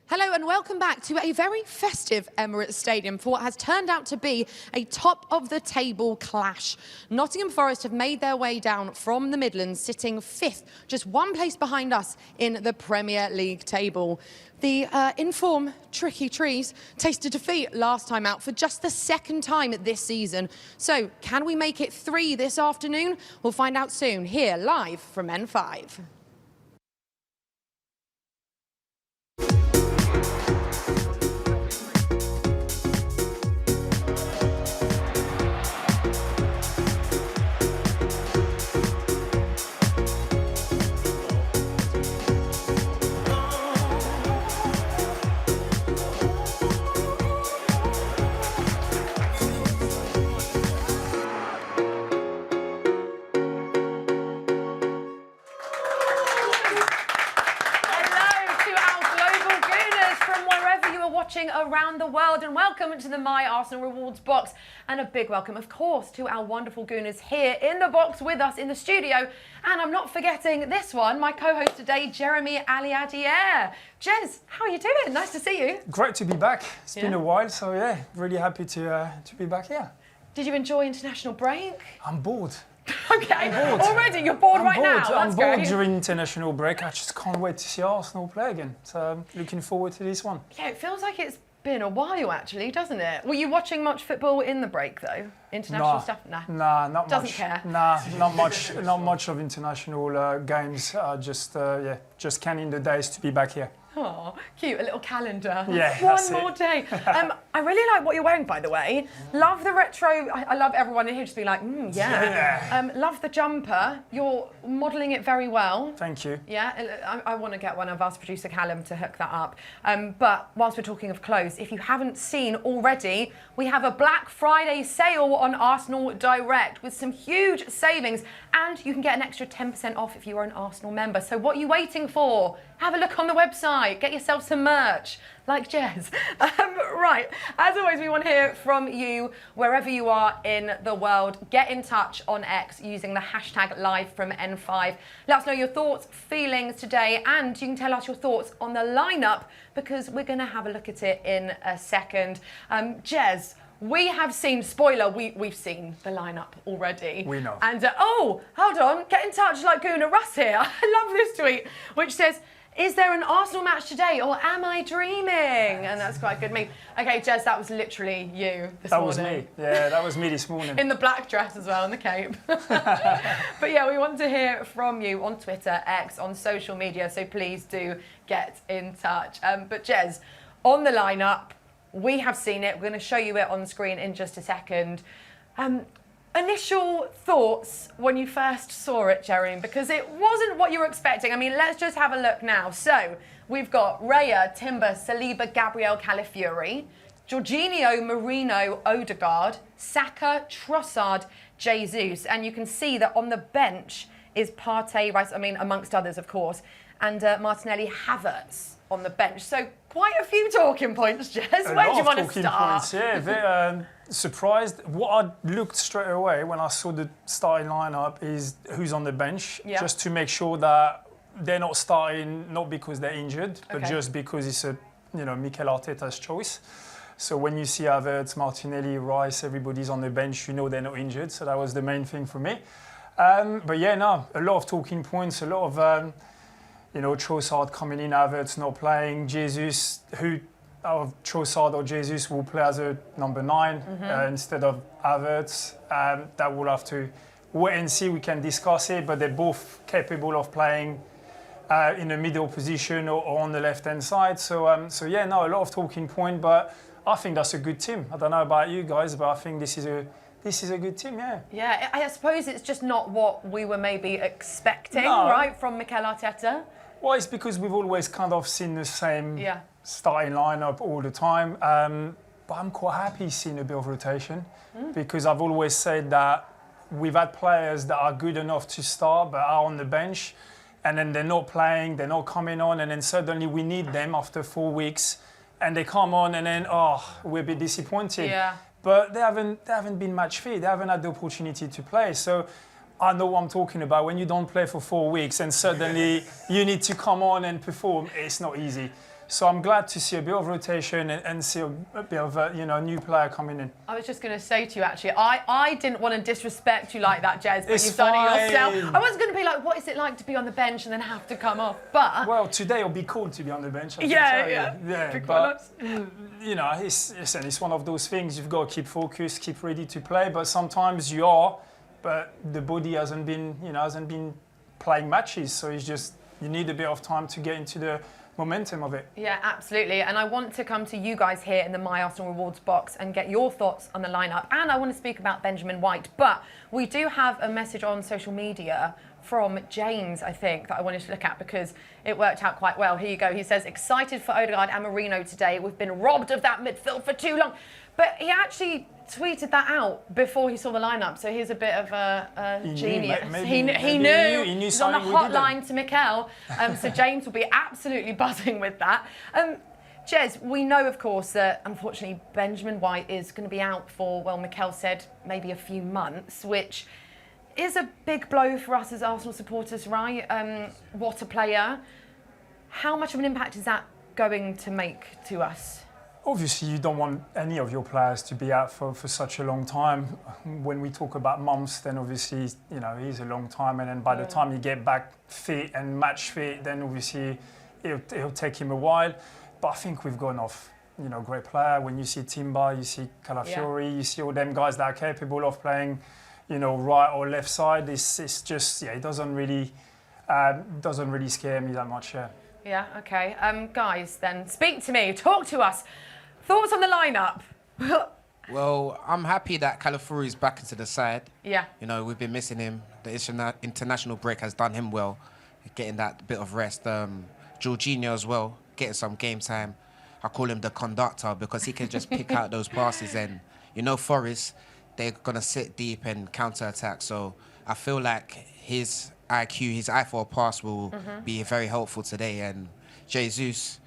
Hello and welcome back to a very festive Emirates Stadium for what has turned out to be a top-of-the-table clash. Nottingham Forest have made their way down from the Midlands, sitting fifth, just one place behind us in the Premier League table. The in-form Tricky Trees tasted defeat last time out for just the second time this season. So, can we make it 3 this afternoon? We'll find out soon, here live from N5. Around the world, and welcome to the My Arsenal Rewards box, and a big welcome of course to our wonderful Gooners here in the box with us in the studio. And I'm not forgetting this one, my co-host today, Jeremy Aliadier. Jez, how are you doing? Nice to see you. Great to be back. It's been a while, so yeah, really happy to be back here. Did you enjoy international break? I'm bored. Okay, already you're bored right now. I'm bored during international break. I just can't wait to see Arsenal play again. So I'm looking forward to this one. Yeah, it feels like it's been a while actually, doesn't it? Were you watching much football in the break though? International stuff? Nah, not Doesn't much. care. Nah, not much. Not much of international games. Just counting the days to be back here. Oh, cute, a little calendar. Yeah, One more day. I really like what you're wearing, by the way. Love the retro. I love everyone in here just being like, yeah. Love the jumper. You're modelling it very well. Thank you. Yeah, I want to get one of us, producer Callum, to hook that up. But whilst we're talking of clothes, if you haven't seen already, we have a Black Friday sale on Arsenal Direct with some huge savings, and you can get an extra 10% off if you are an Arsenal member. So what are you waiting for? Have a look on the website, get yourself some merch, like Jez. Right, as always, we want to hear from you wherever you are in the world. Get in touch on X using the hashtag #LiveFromN5. Let us know your thoughts, feelings today, and you can tell us your thoughts on the lineup because we're going to have a look at it in a second. Jez, we have seen, spoiler, we've seen the lineup already. We know. And, oh, hold on, get in touch like Gooner Russ here. I love this tweet, which says, is there an Arsenal match today or am I dreaming? And that's quite a good meme. Okay, Jez, that was literally you this morning. That was me. Yeah, that was me this morning. In the black dress as well, and the cape. But yeah, we want to hear from you on Twitter, X, on social media, so please do get in touch. But Jez, on the lineup, we have seen it. We're going to show you it on screen in just a second. Initial thoughts when you first saw it, Jeremy, because it wasn't what you were expecting. I mean, let's just have a look now. So we've got Raya, Timber, Saliba, Gabriel, Calafiori, Jorginho, Marino, Odegaard, Saka, Trossard, Jesus. And you can see that on the bench is Partey, Rice, I mean, amongst others, of course, and Martinelli, Havertz on the bench. So quite a few talking points, Jez. Where do you want to start? Points, yeah, very surprised. What I looked straight away when I saw the starting lineup is who's on the bench, just to make sure that they're not starting not because they're injured, but just because it's a Mikel Arteta's choice. So when you see Havertz, Martinelli, Rice, everybody's on the bench, you know they're not injured. So that was the main thing for me. But yeah, no, a lot of talking points, a lot of Trossard coming in, Havertz not playing, Jesus, who of Trossard or Jesus will play as a number 9 instead of Havertz. That we'll have to wait and see. We can discuss it, but they're both capable of playing in the middle position or on the left-hand side. So yeah, no, a lot of talking point, but I think that's a good team. I don't know about you guys, but I think this is a good team, yeah. Yeah, I suppose it's just not what we were maybe expecting, right, from Mikel Arteta? Well, it's because we've always kind of seen the same starting lineup all the time. But I'm quite happy seeing a bit of rotation because I've always said that we've had players that are good enough to start but are on the bench and then they're not playing, they're not coming on, and then suddenly we need them after 4 weeks and they come on and then, we're a bit disappointed. Yeah. But they haven't been match fit. They haven't had the opportunity to play. So I know what I'm talking about. When you don't play for 4 weeks and suddenly you need to come on and perform, it's not easy. So I'm glad to see a bit of rotation and see a bit of a new player coming in. I was just going to say to you, actually, I didn't want to disrespect you like that, Jez, but It's you've done it fine. yourself. I was going to be like, what is it like to be on the bench and then have to come off? But well, today it'll be cool to be on the bench. Yeah. But it's one of those things. You've got to keep focused, keep ready to play. But sometimes you are, but the body hasn't been playing matches. So it's just you need a bit of time to get into the momentum of it. Yeah, absolutely. And I want to come to you guys here in the My Arsenal Rewards box and get your thoughts on the lineup. And I want to speak about Benjamin White. But we do have a message on social media from James, I think, that I wanted to look at because it worked out quite well. Here you go. He says, excited for Odegaard and Marino today. We've been robbed of that midfield for too long. But he actually tweeted that out before he saw the lineup, so he's a bit of a genius. He knew. He's on the hotline to Mikel, so James will be absolutely buzzing with that. Jez, we know, of course, that unfortunately Benjamin White is going to be out for, well, Mikel said maybe a few months, which is a big blow for us as Arsenal supporters, right? What a player. How much of an impact is that going to make to us? Obviously, you don't want any of your players to be out for such a long time. When we talk about months, then obviously, he's a long time. And then by the time you get back fit and match fit, then obviously it'll take him a while. But I think we've gone off, great player. When you see Timber, you see Calafiori, you see all them guys that are capable of playing, right or left side. It's just, it doesn't really scare me that much. Yeah, okay. Guys, then, speak to me. Talk to us. Thoughts on the lineup? Well, I'm happy that Calafiori's back into the side. Yeah. We've been missing him. The international break has done him well, getting that bit of rest. Jorginho as well, getting some game time. I call him the conductor because he can just pick out those passes. And, Forest, they're going to sit deep and counter-attack. So I feel like his IQ, his eye for a pass will be very helpful today. And Jesus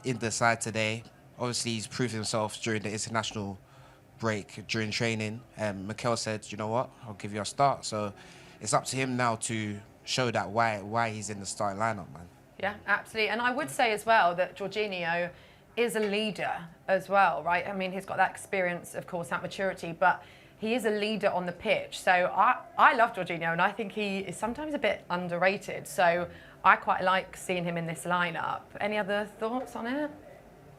in the side today. Obviously, he's proved himself during the international break, during training. Mikel said, you know what, I'll give you a start. So it's up to him now to show that why he's in the starting lineup, man. Yeah, absolutely. And I would say as well that Jorginho is a leader as well, right? I mean, he's got that experience, of course, that maturity, but he is a leader on the pitch. So I love Jorginho, and I think he is sometimes a bit underrated. So I quite like seeing him in this lineup. Any other thoughts on it?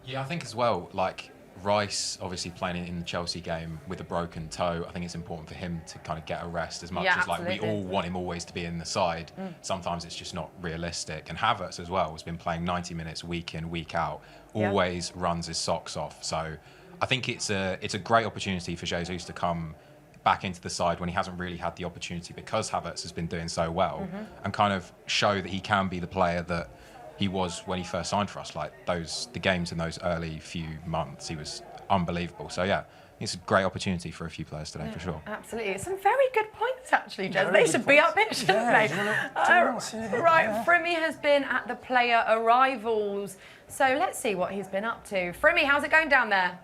Yeah, I think as well, like Rice obviously playing in the Chelsea game with a broken toe, I think it's important for him to kind of get a rest as much as like we all want him always to be in the side. Sometimes it's just not realistic. And Havertz as well has been playing 90 minutes week in, week out, always runs his socks off. So I think it's a great opportunity for Jesus to come back into the side when he hasn't really had the opportunity because Havertz has been doing so well and kind of show that he can be the player that he was when he first signed for us. Like the games in those early few months, he was unbelievable. So yeah, it's a great opportunity for a few players today, for sure. Absolutely. Some very good points, actually, Jez. They should be up it, shouldn't they? Right, Frimmy has been at the player arrivals. So let's see what he's been up to. Frimmy, how's it going down there?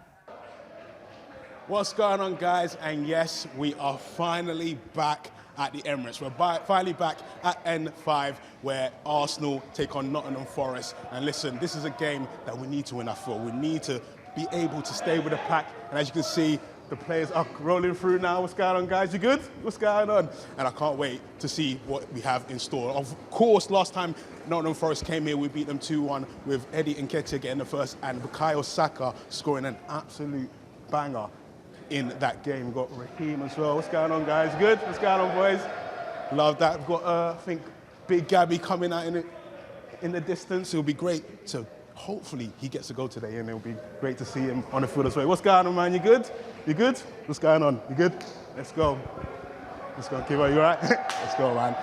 What's going on, guys? And yes, we are finally back at the Emirates. We're finally back at N5 where Arsenal take on Nottingham Forest. And listen, this is a game that we need to win, I feel. We need to be able to stay with the pack. And as you can see, the players are rolling through now. What's going on, guys? You good? What's going on? And I can't wait to see what we have in store. Of course, last time Nottingham Forest came here, we beat them 2-1 with Eddie Nketiah getting the first and Bukayo Saka scoring an absolute banger in that game. We've got Raheem as well. What's going on, guys? Good? What's going on, boys? Love that. We've got, I think, Big Gabby coming out in the distance. It'll be great to, hopefully, he gets a goal today, and it'll be great to see him on the field as well. What's going on, man? You good? You good? What's going on? You good? Let's go. Let's go, Kiva. You all right? Let's go, man.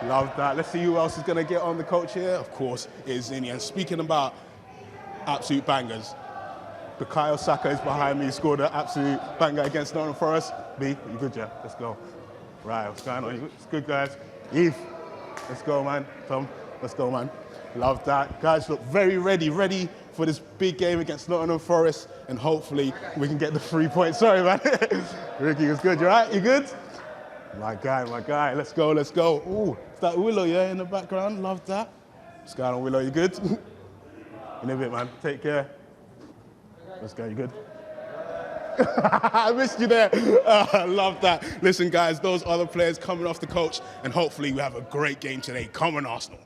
Love that. Let's see who else is going to get on the coach here. Of course, it is Zini. And speaking about absolute bangers, Bukayo Saka is behind me. He scored an absolute banger against Nottingham Forest. B, you good, yeah? Let's go. Right, what's going on? It's good, guys. Eve, let's go, man. Tom, let's go, man. Love that. Guys look very ready for this big game against Nottingham Forest, and hopefully we can get the 3 points. Sorry, man. Ricky, it's good. You all right? You good? My guy. Let's go. Ooh, is that Willow, yeah, in the background? Love that. What's going on, Willow? You good? In a bit, man. Take care. Let's go. You good? I missed you there. I love that. Listen, guys, those other players coming off the coach, and hopefully we have a great game today. Come on, Arsenal.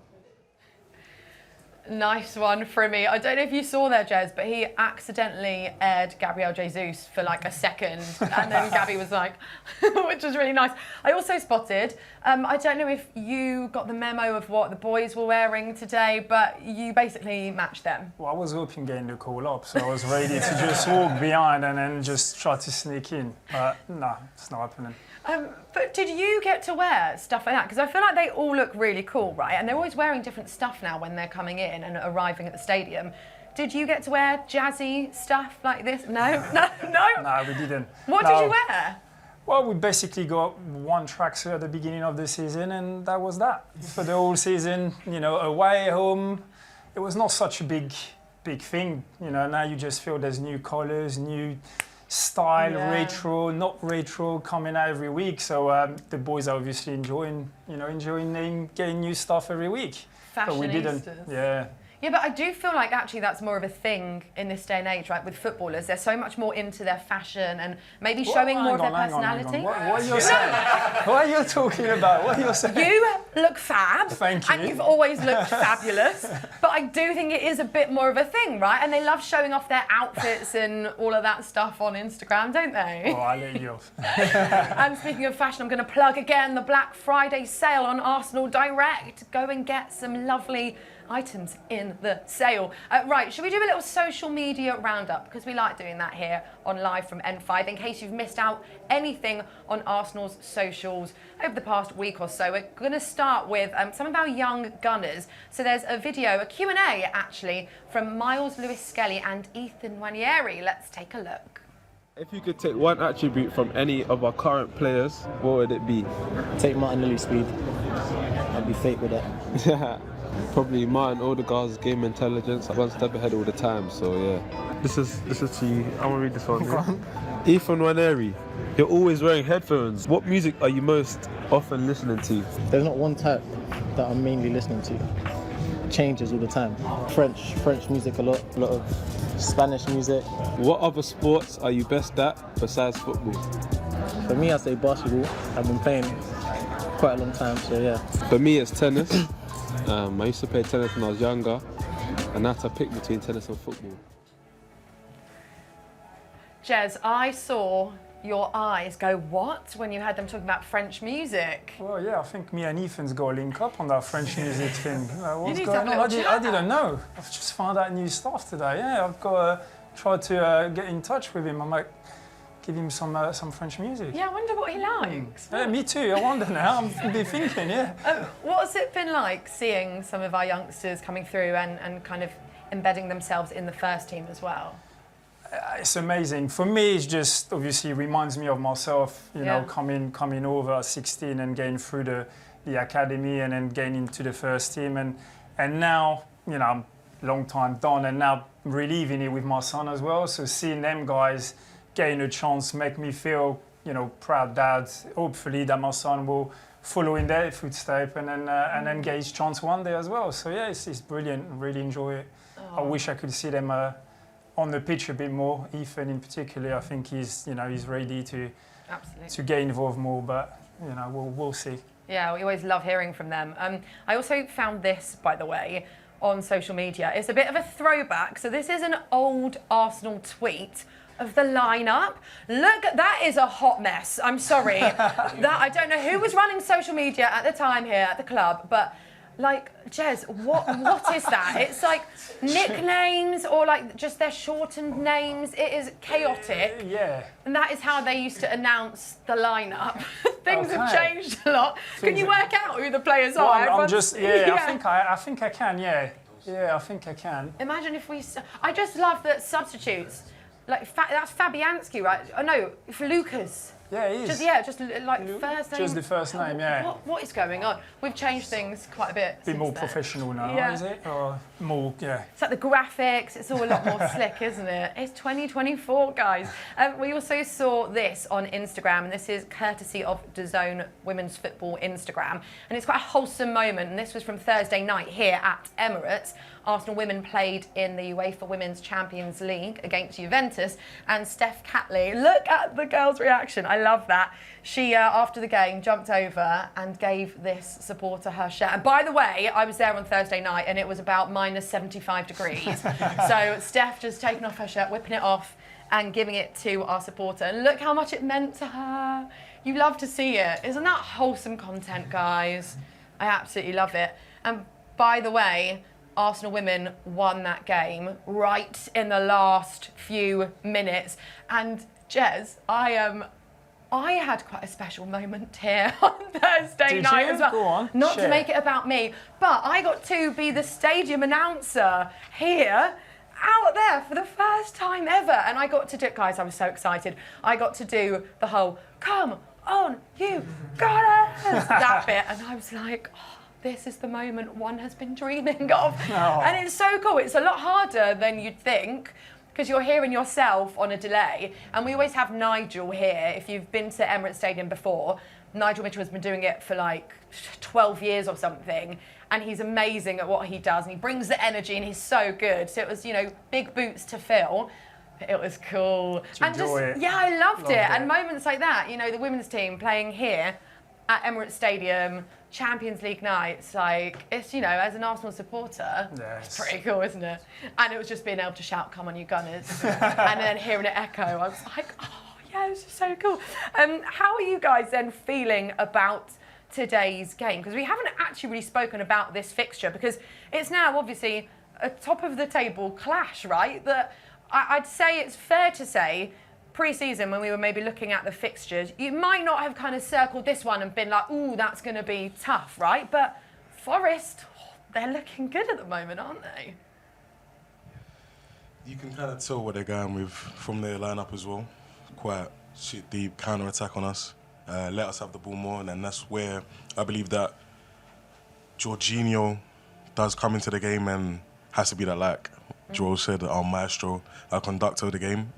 Nice one from me. I don't know if you saw there, Jez, but he accidentally aired Gabriel Jesus for like a second, and then Gabby was like, which was really nice. I also spotted, I don't know if you got the memo of what the boys were wearing today, but you basically matched them. Well, I was hoping getting the call up, so I was ready to just walk behind and then just try to sneak in. But no, it's not happening. But did you get to wear stuff like that? Because I feel like they all look really cool, right? And they're always wearing different stuff now when they're coming in and arriving at the stadium. Did you get to wear jazzy stuff like this? No? No? No, we didn't. What did you wear? Well, we basically got one tracksuit at the beginning of the season, and that was that. For the whole season, you know, away, home, it was not such a big thing. You know, now you just feel there's new colours, new style, retro, not retro, coming out every week. So the boys are obviously enjoying getting new stuff every week. But we didn't. Yeah. Yeah, but I do feel like actually that's more of a thing in this day and age, right? With footballers, they're so much more into their fashion and maybe showing more of their personality. What are you saying? What are you talking about? What are you saying? You look fab. Thank you. And you've always looked fabulous. But I do think it is a bit more of a thing, right? And they love showing off their outfits and all of that stuff on Instagram, don't they? Oh, I'll let you off. And speaking of fashion, I'm going to plug again the Black Friday sale on Arsenal Direct. Go and get some lovely items in the sale. Right, should we do a little social media roundup? Because we like doing that here on Live from N5, in case you've missed out anything on Arsenal's socials over the past week or so. We're going to start with some of our young gunners. So there's a video, a Q&A actually, from Miles Lewis-Skelly and Ethan Wanieri. Let's take a look. If you could take one attribute from any of our current players, what would it be? Take Martinelli's speed. I'd be fake with it. Probably Martin Odegaard's game intelligence, one step ahead all the time, so yeah. This is to you. I'm gonna read this one. Ethan Wanieri, you're always wearing headphones. What music are you most often listening to? There's not one type that I'm mainly listening to. It changes all the time. French music a lot of Spanish music. What other sports are you best at besides football? For me, I'd say basketball. I've been playing quite a long time, so yeah. For me, it's tennis. I used to play tennis when I was younger, and I had to pick between tennis and football. Jez, I saw your eyes go, what, when you heard them talking about French music? Well, yeah, I think me and Ethan's got a link up on that French music thing. What's need to going have a on? little I didn't know. I've just found out new stuff today. Yeah, I've got to try to get in touch with him. I might give him some French music. Yeah, I wonder what he likes. Yeah, me too. I wonder now. I'm be thinking, yeah. What has it been like seeing some of our youngsters coming through and kind of embedding themselves in the first team as well? It's amazing. For me, it's just obviously reminds me of myself, you know, coming over at 16 and getting through the academy and then getting into the first team. And now, you know, I'm long time done and now reliving it with my son as well. So seeing them guys getting a chance make me feel, you know, proud dad. Hopefully that my son will follow in their footsteps and then get his chance one day as well. So yeah, it's brilliant. Really enjoy it. I wish I could see them on the pitch a bit more. Ethan in particular, I think he's ready to get involved more. But you know, we'll see. Yeah, we always love hearing from them. I also found this, by the way, on social media. It's a bit of a throwback. So this is an old Arsenal tweet of the lineup. Look, that is a hot mess. I'm sorry. I don't know who was running social media at the time here at the club, but like, Jez, what is that? It's like nicknames or like just their shortened names. It is chaotic. Yeah. And that is how they used to announce the lineup. Things have changed a lot. Can you work out who the players are? I think I can. Yeah, I think I can. Imagine if I just love that substitutes. Like that's Fabianski, right? Oh no, for Lucas. Yeah, he is. Just like first name. Just the first name, yeah. What is going on? We've changed things quite a bit. Be more professional now, is it? Or more, yeah. It's like the graphics, it's all a lot more slick, isn't it? It's 2024, guys. We also saw this on Instagram, and this is courtesy of DAZN Women's Football Instagram. And it's quite a wholesome moment, and this was from Thursday night here at Emirates. Arsenal women played in the UEFA Women's Champions League against Juventus, and Steph Catley, look at the girl's reaction. I love that. She, after the game, jumped over and gave this supporter her shirt. And by the way, I was there on Thursday night, and it was about minus 75 degrees. So Steph just taking off her shirt, whipping it off, and giving it to our supporter. And look how much it meant to her. You love to see it. Isn't that wholesome content, guys? I absolutely love it. And by the way, Arsenal women won that game right in the last few minutes. And Jez, I had quite a special moment here on Thursday night as well. Go on, Not to make it about me, but I got to be the stadium announcer here out there for the first time ever. And I got to do, guys, I was so excited. I got to do the whole, come on, you got us, that bit. And I was like, oh, this is the moment one has been dreaming of. Oh. And it's so cool. It's a lot harder than you'd think, because you're hearing yourself on a delay. And we always have Nigel here. If you've been to Emirates Stadium before, Nigel Mitchell has been doing it for like 12 years or something. And he's amazing at what he does. And he brings the energy, and he's so good. So it was, you know, big boots to fill. But it was cool. And just, yeah, I loved it. And moments like that, you know, the women's team playing here at Emirates Stadium, Champions League nights, like, it's, you know, as an Arsenal supporter, it's pretty cool, isn't it? And it was just being able to shout, come on, you Gunners, and then hearing it echo, I was like, oh, yeah, it's just so cool. How are you guys then feeling about today's game? Because we haven't actually really spoken about this fixture, because it's now obviously a top-of-the-table clash, right? That I'd say it's fair to say, pre-season, when we were maybe looking at the fixtures, you might not have kind of circled this one and been like, ooh, that's going to be tough, right? But Forest, they're looking good at the moment, aren't they? You can kind of tell what they're going with from their lineup as well. Quite deep counter-attack on us. Let us have the ball more, and then that's where I believe that Jorginho does come into the game and has to be that, like Joel said, our maestro, our conductor of the game.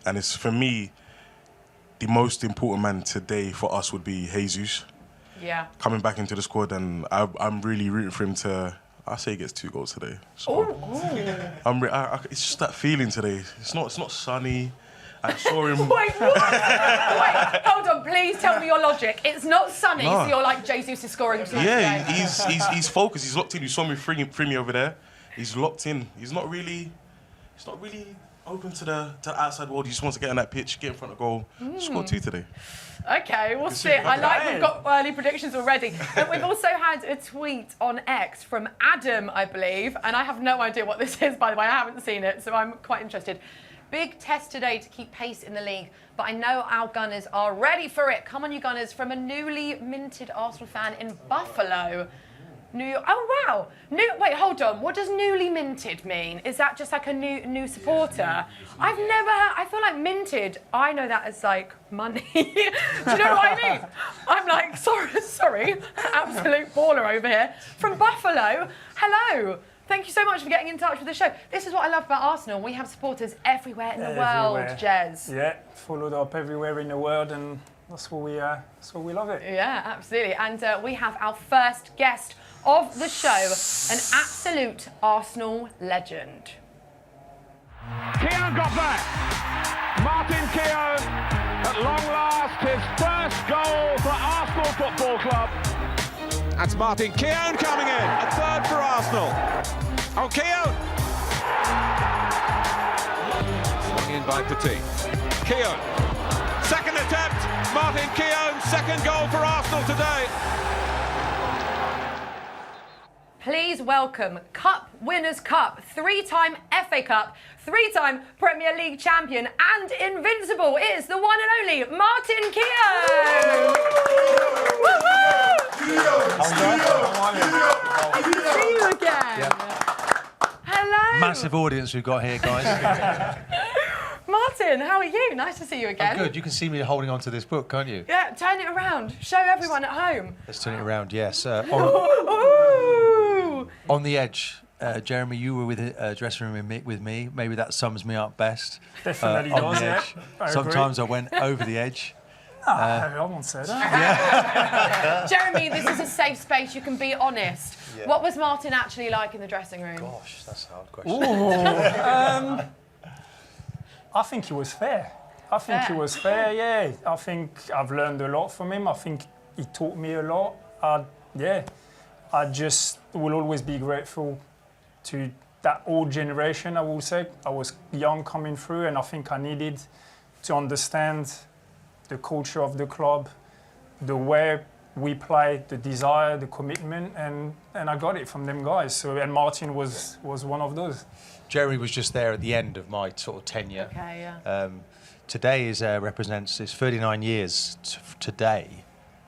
And it's, for me, the most important man today for us would be Jesus. Yeah. Coming back into the squad, and I'm really rooting for him to, I say he gets 2 goals today. So it's just that feeling today. It's not sunny. I saw him. Wait, what? Wait, hold on, please tell me your logic. It's not sunny, so you're like, Jesus is scoring today. Yeah, he's focused, he's locked in. You saw me free me over there. He's locked in. He's not really open to the outside world. He just wants to get on that pitch, get in front of goal, score 2 today. Okay, we'll see. I like we've got early predictions already. And we've also had a tweet on X from Adam, I believe, and I have no idea what this is, by the way. I haven't seen it, so I'm quite interested. Big test today to keep pace in the league, but I know our Gunners are ready for it. Come on, you Gunners, from a newly minted Arsenal fan in Buffalo. Oh wow! Wait, hold on. What does newly minted mean? Is that just like a new supporter? I've never heard. I feel like minted. I know that as like money. Do you know what I mean? I'm like, sorry, absolute baller over here from Buffalo. Hello. Thank you so much for getting in touch with the show. This is what I love about Arsenal. We have supporters everywhere in the world, Jez. Yeah, followed up everywhere in the world, and that's what we love it. Yeah, absolutely. And we have our first guest of the show, an absolute Arsenal legend. Keown got back. Martin Keown, at long last, his first goal for Arsenal Football Club. That's Martin Keown coming in, a third for Arsenal. Oh, Keown! Swung in by Petit. Keown. Second attempt, Martin Keown, second goal for Arsenal today. Please welcome Cup Winners' Cup, 3-time FA Cup, 3-time Premier League champion and invincible. It is the one and only Martin Keown. See you again. Hello. Massive audience we've got here, guys. Martin, Martin, how are you? Nice to see you again. I'm good. You can see me holding on to this book, can't you? Yeah, turn it around. Show everyone at home. Let's turn it around, yes. On the edge. Jeremy, you were with a dressing room with me. Maybe that sums me up best. Definitely on does, the edge. Sometimes I went over the edge. I won't say that. Jeremy, this is a safe space. You can be honest. Yeah. What was Martin actually like in the dressing room? Gosh, that's a hard question. I think he was fair. I think he was fair, yeah. I think I've learned a lot from him. I think he taught me a lot. I just will always be grateful to that old generation, I will say. I was young coming through, and I think I needed to understand the culture of the club, the way we play, the desire, the commitment, and I got it from them guys. So, and Martin was one of those. Jeremy was just there at the end of my sort of tenure. Okay, yeah. Today represents, it's 39 years today,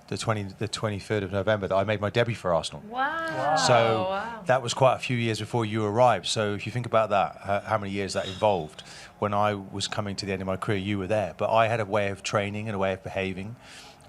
the 23rd of November, that I made my debut for Arsenal. Wow. So that was quite a few years before you arrived. So if you think about that, how many years that involved. When I was coming to the end of my career, you were there. But I had a way of training and a way of behaving,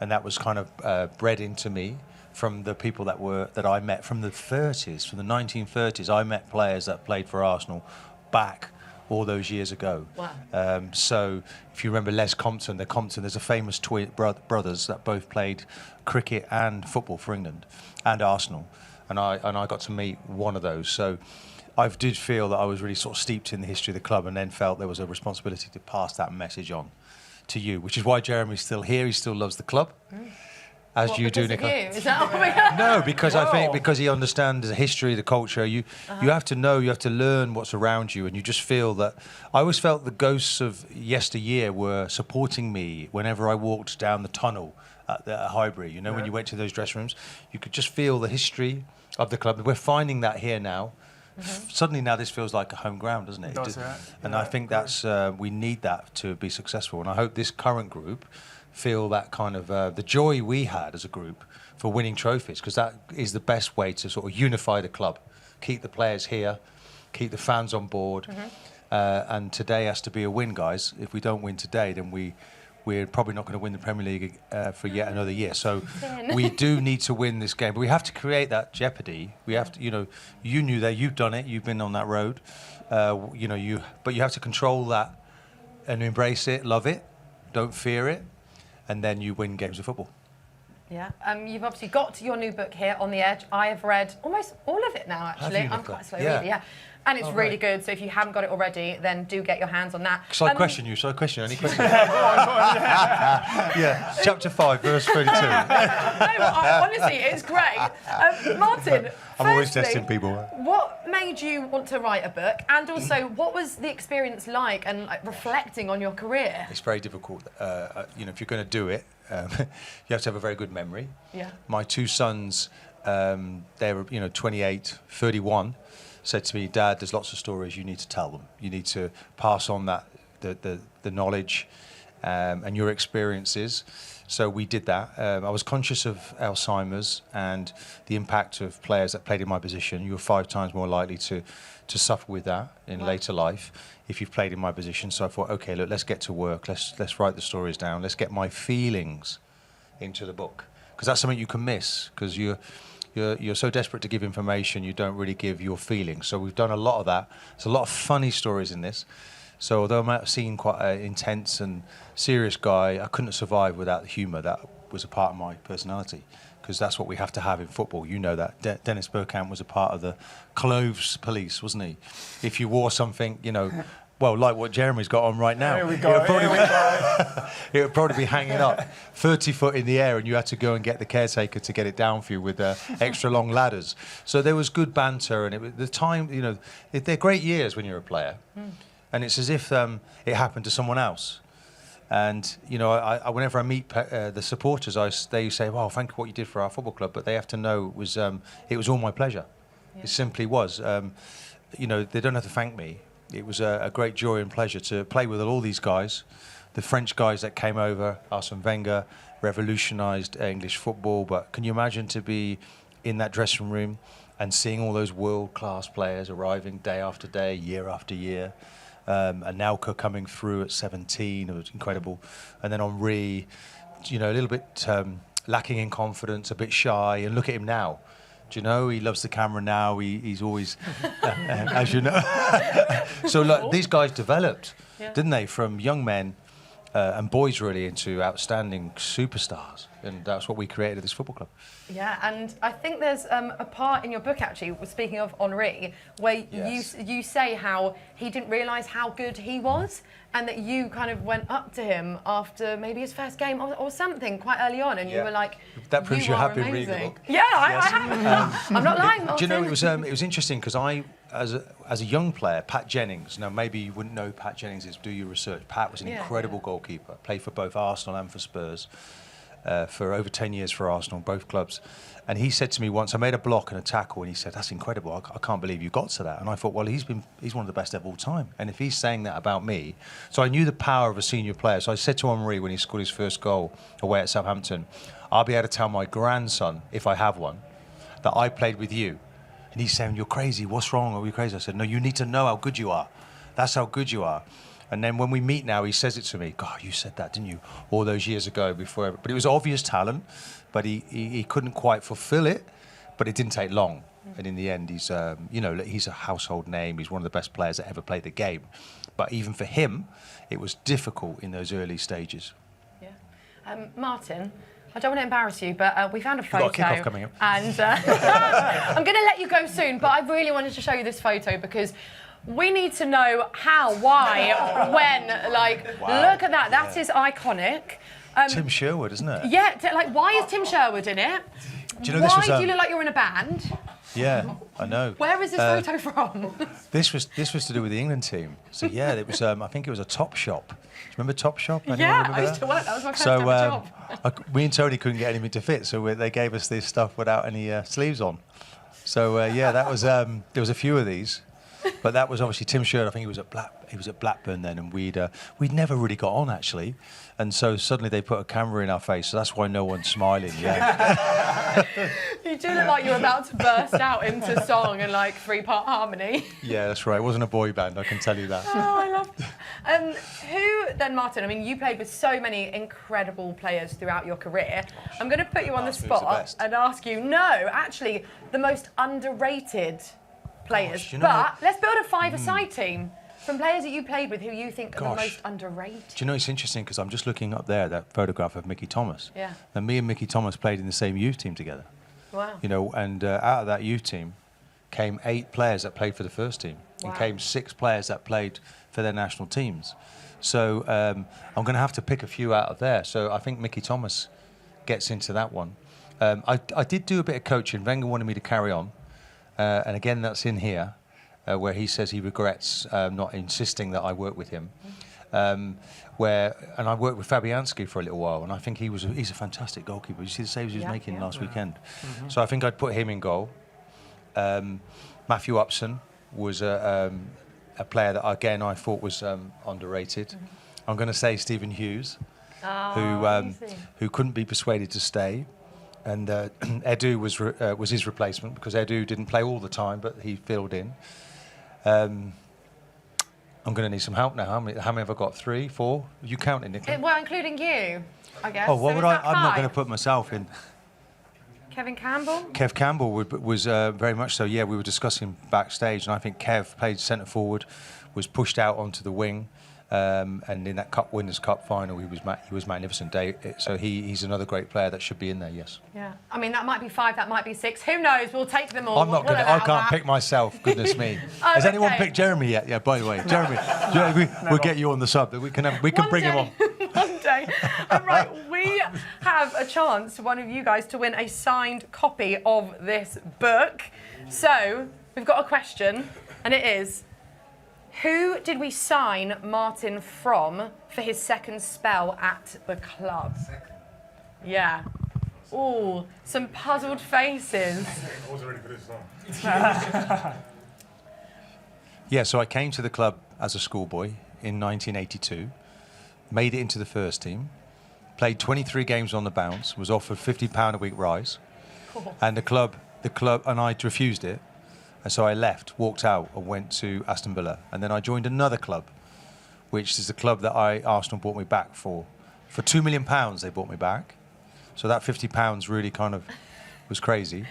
and that was kind of bred into me from the people that I met from the 30s, from the 1930s. I met players that played for Arsenal back all those years ago. Wow. So if you remember Les Compton, there's a famous brothers that both played cricket and football for England and Arsenal, and I got to meet one of those. So I did feel that I was really sort of steeped in the history of the club, and then felt there was a responsibility to pass that message on to you, which is why Jeremy's still here. He still loves the club. As you do, Nicola. Is that No, because I think because he understands the history, the culture. You have to know, you have to learn what's around you, and you just feel that. I always felt the ghosts of yesteryear were supporting me whenever I walked down the tunnel at Highbury. You know, when you went to those dressing rooms, you could just feel the history of the club. We're finding that here now. Suddenly now this feels like a home ground, doesn't it? It does, yeah. And I think that's we need that to be successful. And I hope this current group feel that kind of the joy we had as a group for winning trophies, because that is the best way to sort of unify the club, keep the players here, keep the fans on board. And today has to be a win, guys. If we don't win today, then we're probably not going to win the Premier League for yet another year. So we do need to win this game. But we have to create that jeopardy. We have to, you knew that, you've done it, you've been on that road. But you have to control that and embrace it, love it, don't fear it, and then you win games of football. Yeah, you've obviously got your new book here, On the Edge. I have read almost all of it now, actually. I'm quite slow reader, yeah. And it's really good, so if you haven't got it already, then do get your hands on that. Shall I question you? Any questions? Yeah, chapter 5, verse 32. Honestly, it's great. Martin, I'm always testing people. What made you want to write a book? And also, what was the experience like and reflecting on your career? It's very difficult. If you're going to do it, you have to have a very good memory. Yeah. My two sons, they were 28, 31, said to me, Dad, there's lots of stories, you need to tell them. You need to pass on that the knowledge and your experiences. So we did that. I was conscious of Alzheimer's and the impact of players that played in my position. You were 5 times more likely to suffer with that in later life if you've played in my position. So I thought, okay, look, let's get to work. Let's write the stories down. Let's get my feelings into the book, because that's something you can miss, because you're so desperate to give information, you don't really give your feelings. So we've done a lot of that. There's a lot of funny stories in this. So although I might have seen quite an intense and serious guy, I couldn't have survived without the humour. That was a part of my personality, because that's what we have to have in football. You know that. Dennis Bergkamp was a part of the clothes police, wasn't he? If you wore something, well, like what Jeremy's got on right now. Here we go. It would probably be hanging up 30 foot in the air, and you had to go and get the caretaker to get it down for you with extra long ladders. So there was good banter, and the time, they're great years when you're a player. And it's as if it happened to someone else. And, whenever I meet the supporters, they say, well, thank you for what you did for our football club. But they have to know it was all my pleasure. Yeah. It simply was. They don't have to thank me. It was a great joy and pleasure to play with all these guys. The French guys that came over, Arsene Wenger, revolutionised English football. But can you imagine to be in that dressing room and seeing all those world-class players arriving day after day, year after year? Anelka coming through at 17, it was incredible. And then Henry, you know, a little bit lacking in confidence, a bit shy. And look at him now. Do you know, he loves the camera now. He's always, as you know. So look, these guys developed, didn't they, from young men and boys really into outstanding superstars. And that's what we created at this football club. Yeah, and I think there's a part in your book, actually, speaking of Henry, where you say how he didn't realise how good he was, and that you kind of went up to him after maybe his first game or something quite early on, and you were like, that proves you have been amazing. reading the book. Yeah, I have. I'm not lying, Martin. Do you know, it was interesting because as a young player, Pat Jennings, now maybe you wouldn't know who Pat Jennings is, do your research. Pat was an incredible goalkeeper, played for both Arsenal and for Spurs. For over 10 years for Arsenal, both clubs. And he said to me once, I made a block and a tackle, and he said, that's incredible, I can't believe you got to that. And I thought, well, he's one of the best of all time. And if he's saying that about me, so I knew the power of a senior player. So I said to Henry when he scored his first goal away at Southampton, I'll be able to tell my grandson, if I have one, that I played with you. And he's saying, you're crazy, what's wrong, are you crazy? I said, no, you need to know how good you are. That's how good you are. And then when we meet now, he says it to me. God, you said that, didn't you? All those years ago before. But it was obvious talent, but he couldn't quite fulfill it. But it didn't take long. And in the end, he's you know, he's a household name. He's one of the best players that ever played the game. But even for him, it was difficult in those early stages. Yeah. Martin, I don't want to embarrass you, but we found a photo. We've got a kick-off coming up. And I'm going to let you go soon, but I really wanted to show you this photo because we need to know how, why, when. Like, look at that. That is iconic. Tim Sherwood, isn't it? Yeah. Like, why is Tim Sherwood in it? Do you know why this was, do you look like you're in a band? Yeah, I know. Where is this photo from? This was to do with the England team. So yeah, it was. I think it was a Top Shop. Do you remember Top Shop? Yeah, I used to work. That was my first ever job. Me and Tony couldn't get anything to fit, so they gave us this stuff without any sleeves on. Yeah, that was. There was a few of these. But that was obviously Tim Sherwood. I think he was at Blackburn then, and we'd never really got on actually, and so suddenly they put a camera in our face, so that's why no one's smiling. Yeah. You do look like you're about to burst out into song and like 3-part harmony. Yeah, that's right. It wasn't a boy band, I can tell you that. Oh, I love it. Who then, Martin? I mean, you played with so many incredible players throughout your career. I'm going to put you on the spot and ask you. No, actually, the most underrated players. Gosh, you know, but let's build a five-a-side team from players that you played with who you think are the most underrated. Do you know, it's interesting because I'm just looking up there, that photograph of Mickey Thomas. Yeah. And me and Mickey Thomas played in the same youth team together. Wow. You know, and out of that youth team came 8 players that played for the first team. Wow. And came 6 players that played for their national teams. So I'm going to have to pick a few out of there. So I think Mickey Thomas gets into that one. I did do a bit of coaching. Wenger wanted me to carry on. And again, that's in here, where he says he regrets not insisting that I work with him. And I worked with Fabianski for a little while, and I think he's a fantastic goalkeeper. You see the saves he was making last weekend. So I think I'd put him in goal. Matthew Upson was a player that, again, I thought was underrated. I'm going to say Stephen Hughes, who couldn't be persuaded to stay. And Edu was his replacement because Edu didn't play all the time, but he filled in. I'm going to need some help now. How many have I got? 3, 4? Are you counting, Nicola? Well, including you, I guess. Oh, what so would I'm not going to put myself in. Kevin Campbell? Kev Campbell was very much so. Yeah, we were discussing backstage, and I think Kev played centre forward, was pushed out onto the wing. And in that Winners' Cup final, he was magnificent. So he's another great player that should be in there. Yes. Yeah. I mean, that might be 5, that might be 6. Who knows? We'll take them all. I can't pick myself. Goodness me. Has anyone picked Jeremy yet? Yeah. By the way, Jeremy, we'll get you on the sub. We can bring him on. One day. Right. We have a chance, one of you guys, to win a signed copy of this book. So we've got a question, and it is: who did we sign Martin from for his second spell at the club? Yeah. Ooh, some puzzled faces. I wasn't ready for this song. Yeah, so I came to the club as a schoolboy in 1982, made it into the first team, played 23 games on the bounce, was offered £50 a week rise, and the club, and I refused it. And so I left, walked out, and went to Aston Villa. And then I joined another club which is the club that Arsenal bought me back for. For £2 million, they bought me back. So that £50 really kind of was crazy.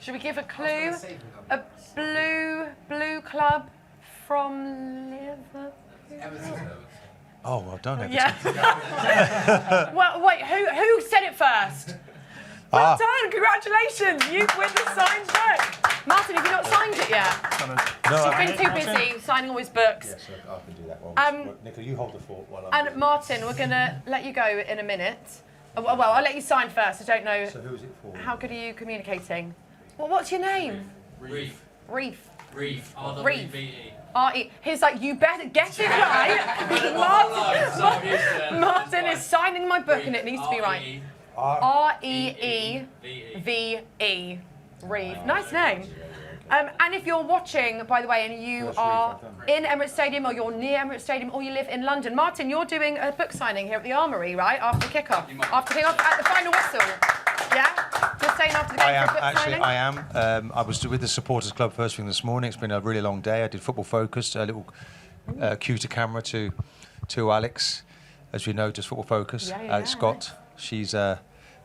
Should we give a clue? A blue club from Liverpool. Oh, well done, Everton. Yeah. Well, wait, who said it first? Well done, congratulations, you win the signed book. Martin, have you not signed it yet? No, He's been too busy signing all his books. Yes, I can do that one. Nicola, you hold the fort while I'm... And Martin, we're going to let you go in a minute. Well, I'll let you sign first. I don't know. So who is it for? How good are you communicating? Well, what's your name? Reef. Reef. Reef. R-E-V-E. R-E. He's like, you better get it right. Martin is signing my book and it needs to be right. R-E-E-V-E. Reef. Nice name. And if you're watching, by the way, and you are in Emirates Stadium or you're near Emirates Stadium or you live in London, Martin, you're doing a book signing here at the Armoury, right? After kick-off. After kick-off at the final whistle. Yeah? You're staying after the game for a book signing? I am. I was with the supporters club first thing this morning. It's been a really long day. I did Football Focus, a little cue to camera to Alex, as we know, just Football Focus. Alex Scott. She's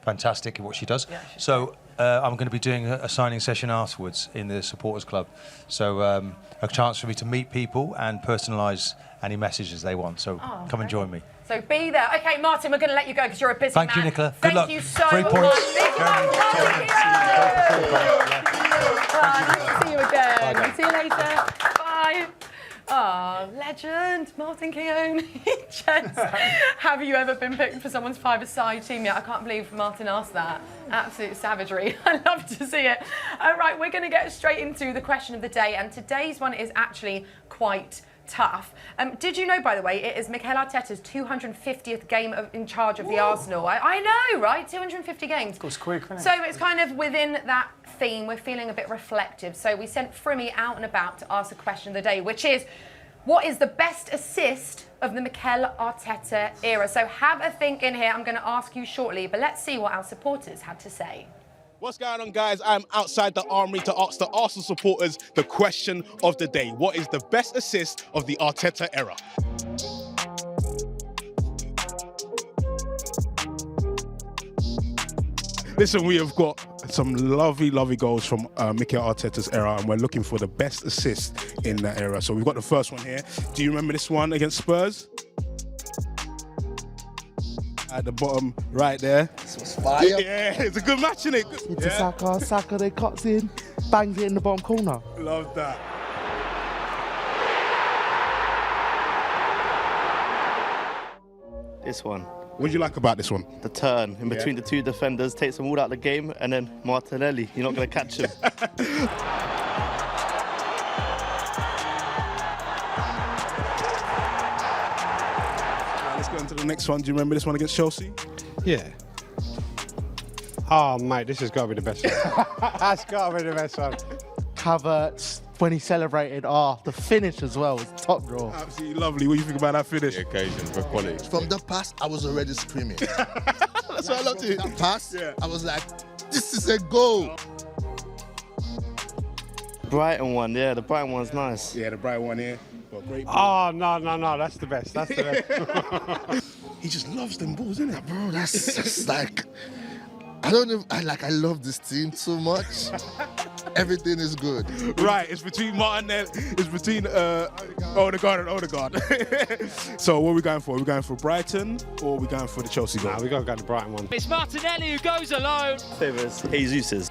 fantastic at what she does. So I'm going to be doing a signing session afterwards in the supporters club. So a chance for me to meet people and personalise any messages they want. So come and join me. So be there. Okay, Martin, we're going to let you go because you're a busy man. Thank you, Nicola. Good luck. Thank you so 3 much. points. Nice to see you again. See you later. Bye. Oh, legend, Martin Keown. Gents, have you ever been picked for someone's five-a-side team yet? I can't believe Martin asked that. Absolute savagery. I love to see it. All right, we're going to get straight into the question of the day, and today's one is actually quite tough. Did you know, by the way, it is Mikel Arteta's 250th game in charge of the Arsenal? I know, right? 250 games. Goes quick, isn't it? So it's kind of within that theme. We're feeling a bit reflective. So we sent Frimmy out and about to ask the question of the day, which is, what is the best assist of the Mikel Arteta era? So have a think in here. I'm going to ask you shortly, but let's see what our supporters had to say. What's going on, guys? I'm outside the Armoury to ask the Arsenal supporters the question of the day. What is the best assist of the Arteta era? Listen, we have got some lovely, lovely goals from Mikel Arteta's era, and we're looking for the best assist in that era. So we've got the first one here. Do you remember this one against Spurs? At the bottom right there. This was fire. Yeah, it's a good match, isn't it? Into Saka, then cuts in, bangs it in the bottom corner. Love that. This one. What do you like about this one? The turn in between the two defenders, takes them all out of the game, and then Martinelli, you're not going to catch him. Let's go into the next one. Do you remember this one against Chelsea? Yeah. Oh, mate, this has got to be the best one. That's got to be the best one. Havertz, when he celebrated, the finish as well was top draw. Absolutely lovely. What do you think about that finish? The occasion for quality. From the pass, I was already screaming. That's why I loved it. That pass, I was like, this is a goal. Brighton one, yeah, the Brighton one's nice. Yeah, the Brighton one here. Great ball. Oh, no, that's the best. That's the best. He just loves them balls, isn't it? Bro, that's like, I don't know, I love this team so much. Everything is good. Right, it's between Martinelli, it's between Odegaard and Odegaard. So what are we going for? Are we going for Brighton or are we going for the Chelsea goal? Nah, we got to go the Brighton one. It's Martinelli who goes alone. Favourites, Jesus's.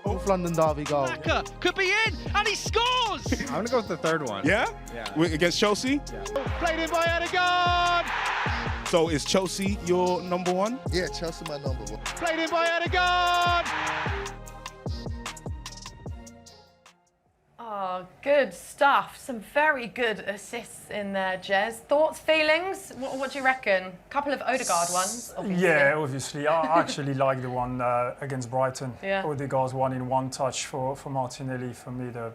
North London derby goal. Saka could be in, and he scores! I'm going to go with the third one. Yeah? Yeah. Against Chelsea? Yeah. Played in by Odegaard! So is Chelsea your number one? Yeah, Chelsea my number one. Played in by Odegaard! Oh, good stuff. Some very good assists in there, Jez. Thoughts, feelings? What do you reckon? Couple of Odegaard ones, obviously. Yeah, obviously. I actually like the one against Brighton. Yeah. Odegaard's one in one touch for Martinelli. For me, the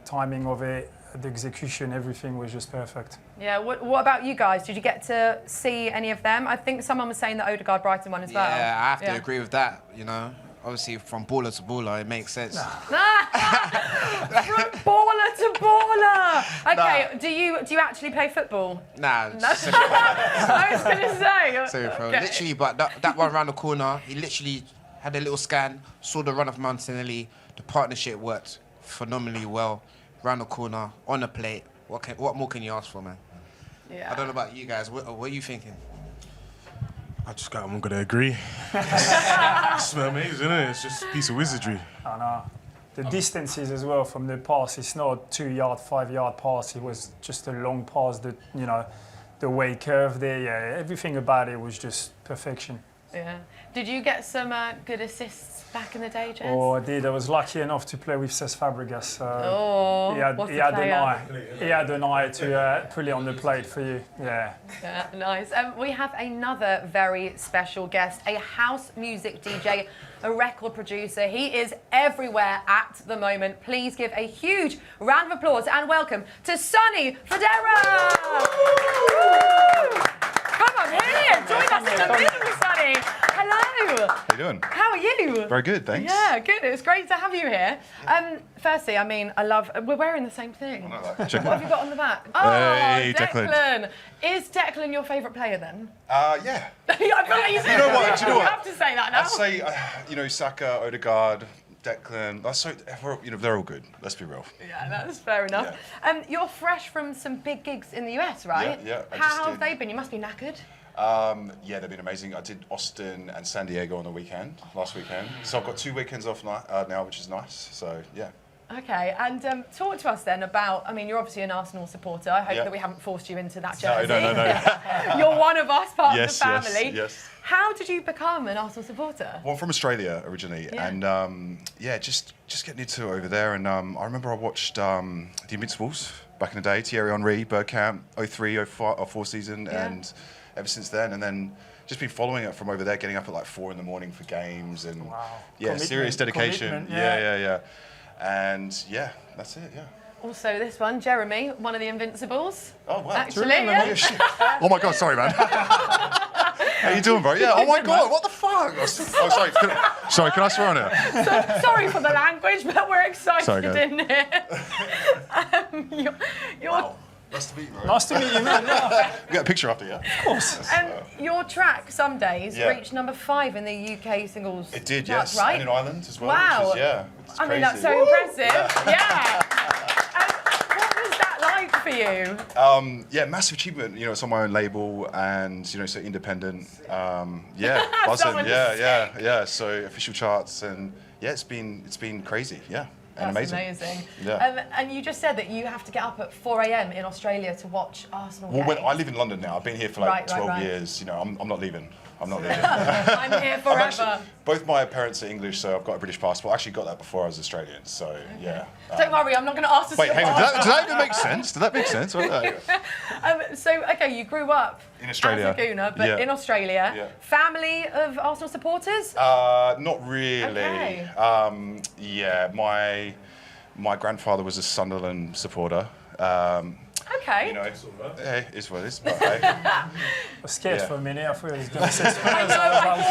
timing of it, the execution, everything was just perfect. Yeah, what about you guys? Did you get to see any of them? I think someone was saying the Odegaard Brighton one as well. Yeah, I have to agree with that, you know. obviously from baller to baller, it makes sense. From baller to baller. Okay, do you actually play football? Nah, No. I was gonna say. Sorry, bro. Okay. Literally, but that one around the corner, he literally had a little scan, saw the run of Martinelli. The partnership worked phenomenally well. Round the corner, on the plate. What more can you ask for, man? Yeah. I don't know about you guys. What are you thinking? I'm gonna agree. It's amazing, isn't it? It's just a piece of wizardry. I know. The distances as well from the pass, it's not a 2-yard, 5-yard pass. It was just a long pass. The way curve there, yeah, everything about it was just perfection. Yeah. Did you get some good assists back in the day, Jess? Oh, I did. I was lucky enough to play with Cesc Fabregas. He had an eye to put it on the plate for you. Yeah. Yeah, nice. We have another very special guest, a house music DJ, a record producer. He is everywhere at the moment. Please give a huge round of applause and welcome to Sonny Federa. Come on here, join us in the middle, Sonny. Hello. How you doing? How are you? Very good, thanks. Yeah, good. It was great to have you here. Firstly, I mean, we're wearing the same thing. What have you got on the back? Oh, Hey, Declan. Is Declan your favourite player then? Yeah. I feel like you Do you know what? You have to say that now. I'd say, Saka, Odegaard, Declan. They're all good. Let's be real. Yeah, that's fair enough. You're fresh from some big gigs in the US, right? Yeah. How have they been? You must be knackered. Yeah, they've been amazing. I did Austin and San Diego on the last weekend. So I've got 2 weekends off now, which is nice. So, yeah. Okay, and talk to us then about, I mean, you're obviously an Arsenal supporter. I hope that we haven't forced you into that jersey. No. You're one of us, part of the Yes, family. yes. How did you become an Arsenal supporter? Well, I'm from Australia originally, and just getting into it over there. And I remember I watched The Invincibles back in the day, Thierry Henry, Bergkamp, 03-04 season, and ever since then. And then just been following it from over there, getting up at like 4 a.m. for games, and serious dedication. Yeah. And yeah, that's it. Yeah. Also, this one, Jeremy, one of the Invincibles. Oh wow! Actually, Oh my God, sorry, man. How you doing, bro? Yeah. Oh my God, what the fuck? Oh, sorry. Can I swear on it? Sorry for the language, but we're excited Sorry, guys. in here. Wow. Nice to meet you, bro. Nice to meet you, man. Yeah. We'll get a picture after, yeah? Of course. Your track, Some Days, reached number 5 in the UK singles It did, charts, yes. right? And in Ireland as well. Wow. Which is, it's I mean, that's crazy. so impressive. Yeah. What was that like for you? Massive achievement. It's on my own label and, so independent. Buzzing. Yeah. So official charts and, it's been crazy. Yeah. And That's amazing. Yeah. And you just said that you have to get up at 4 a.m. in Australia to watch Arsenal games. Well, I live in London now. I've been here for like 12 years. I'm not leaving. I'm not leaving. I'm here forever. Both my parents are English, so I've got a British passport. I actually got that before I was Australian, so yeah. Don't worry, I'm not going to ask Wait, hang on. Does that even make sense? Does that make sense? You grew up in Australia, as a Gooner, but in Australia. Yeah. Family of Arsenal supporters? Not really. Okay. My grandfather was a Sunderland supporter. Okay. It's what it is. But, hey. I was scared for a minute. I thought he was going to say Spurs.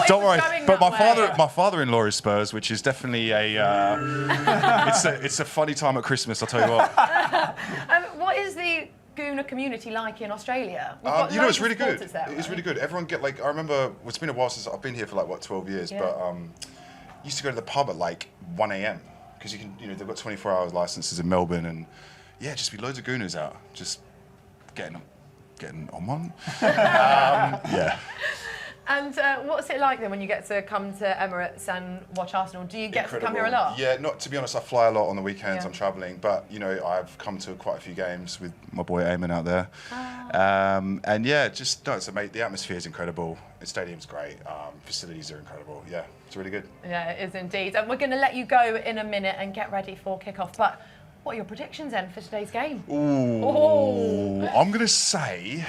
Don't worry. But my father-in-law is Spurs, which is definitely it's a funny time at Christmas. I'll tell you what. What is the Gooner community like in Australia? It's really good. There, right? It's really good. Everyone I remember. It's been a while since I've been here for 12 years, but used to go to the pub at 1 a.m. because you can, they've got 24-hour licenses in Melbourne, and just be loads of Gooners out, just getting on one. And what's it like then when you get to come to Emirates and watch Arsenal? Do you get to come here a lot? Yeah, to be honest, I fly a lot on the weekends. I'm travelling, but I've come to quite a few games with my boy Eamon out there. It's amazing. The atmosphere is incredible. The stadium's great. Facilities are incredible. Yeah, it's really good. Yeah, it is indeed. And we're going to let you go in a minute and get ready for kickoff. But what are your predictions then for today's game? I'm going to say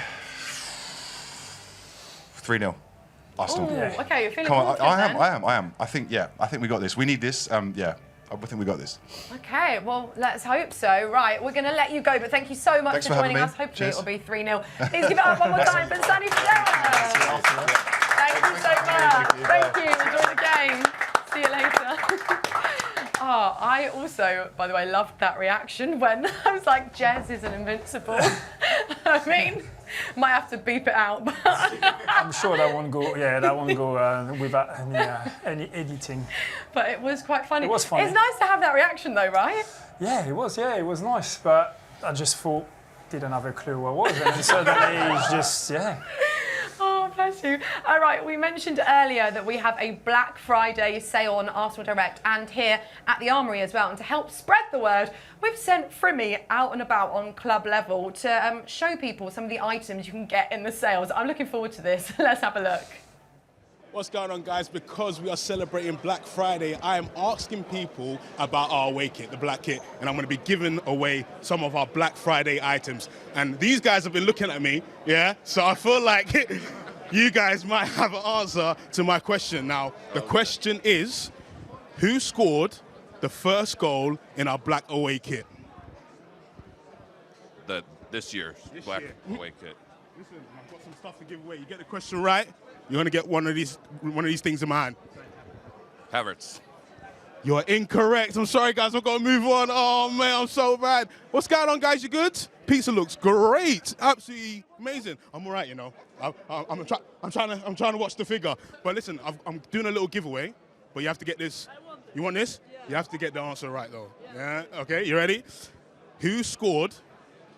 3-0. Arsenal. Okay, you're feeling Come on, confident I am. I think we got this. We need this. I think we got this. Okay, well, let's hope so. Right, we're going to let you go, but thank you so much for joining us. Hopefully Cheers. it will be 3-0. Please give it up one more time for Sonny Federa. Thank you so much. Thank you. Enjoy the game. See See you later. Oh, I also, by the way, loved that reaction when I was like, Jez isn't invincible. I mean, might have to beep it out. But I'm sure that won't go. Yeah, that won't go without any editing. But it was quite funny. It was funny. It's nice to have that reaction, though, right? Yeah, it was. Yeah, it was nice. But I just thought, didn't have a clue what it was, and suddenly it's just Oh, bless you. All right, we mentioned earlier that we have a Black Friday sale on Arsenal Direct and here at the Armoury as well. And to help spread the word, we've sent Frimmy out and about on club level to show people some of the items you can get in the sales. I'm looking forward to this. Let's have a look. What's going on, guys? Because we are celebrating Black Friday, I am asking people about our away kit, the black kit, and I'm going to be giving away some of our Black Friday items. And these guys have been looking at me, yeah? So I feel like you guys might have an answer to my question. Now, the question is, who scored the first goal in our black away kit? This year's black away kit. Listen, I've got some stuff to give away. You get the question right, you're going to get one of these things in my hand. Havertz. You're incorrect. I'm sorry, guys. I've got to move on. Oh, man, I'm so bad. What's going on, guys? You good? Pizza looks great. Absolutely amazing. I'm all right, you know. I'm trying to watch the figure. But listen, I'm doing a little giveaway, but you have to get this. You want this? Yeah. You have to get the answer right, though. Yeah? Okay, you ready? Who scored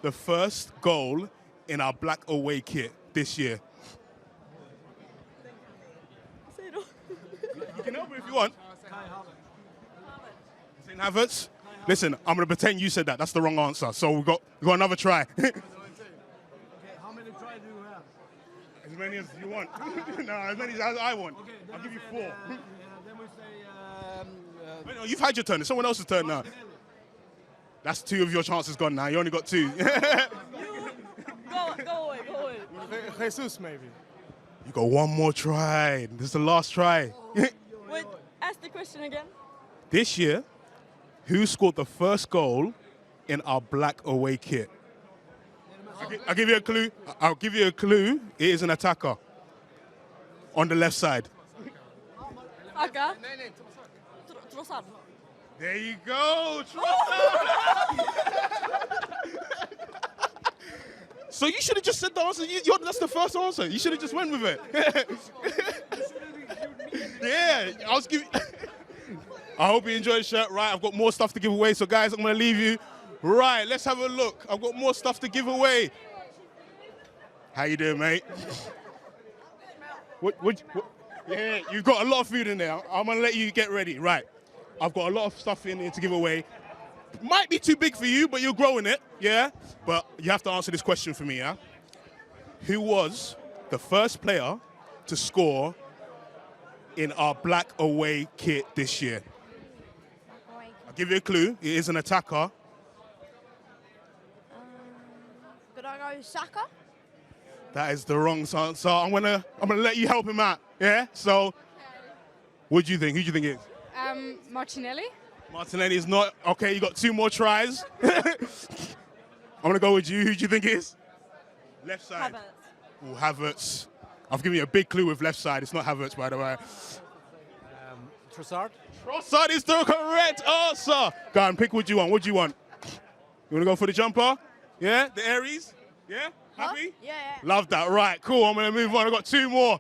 the first goal in our black away kit this year? You can help me if you want. St. Havertz? Listen, I'm going to pretend you said that. That's the wrong answer. So we've got another try. Okay, how many tries do you have? As many as you want. No, as many as I want. Okay, I'll give you 4. Then we say... Wait, no, you've had your turn. It's someone else's turn now. That's 2 of your chances gone now. You only got 2. Go away. Jesus, maybe. You got 1 more try. This is the last try. Wait, ask the question again. This year, who scored the first goal in our black away kit? I'll give you a clue. I'll give you a clue. It is an attacker on the left side. Aka? Trossard. There you go, Trossard. So you should have just said the answer. That's the first answer. You should have just went with it. Yeah, I was giving. I hope you enjoyed the shirt. Right, I've got more stuff to give away. So guys, I'm gonna leave you. Right, let's have a look. I've got more stuff to give away. How you doing, mate? What? Yeah, you've got a lot of food in there. I'm gonna let you get ready. Right, I've got a lot of stuff in here to give away. Might be too big for you, but you're growing it, yeah? But you have to answer this question for me, yeah? Who was the first player to score in our black away kit this year? I'll give you a clue. It is an attacker. Could I go Saka? That is the wrong answer. I'm gonna let you help him out, yeah? So, what do you think? Who do you think it is? Martinelli. Martinelli is not. Okay, you got 2 more tries. I'm going to go with you. Who do you think it is? Left side. Havertz. Oh, Havertz. I've given you a big clue with left side. It's not Havertz, by the way. Trossard. Trossard is the correct answer. Go on, pick what you want. What do you want? You want to go for the jumper? Yeah? The Aries? Yeah? Happy? Yeah. Love that. Right, cool. I'm going to move on. I've got 2 more.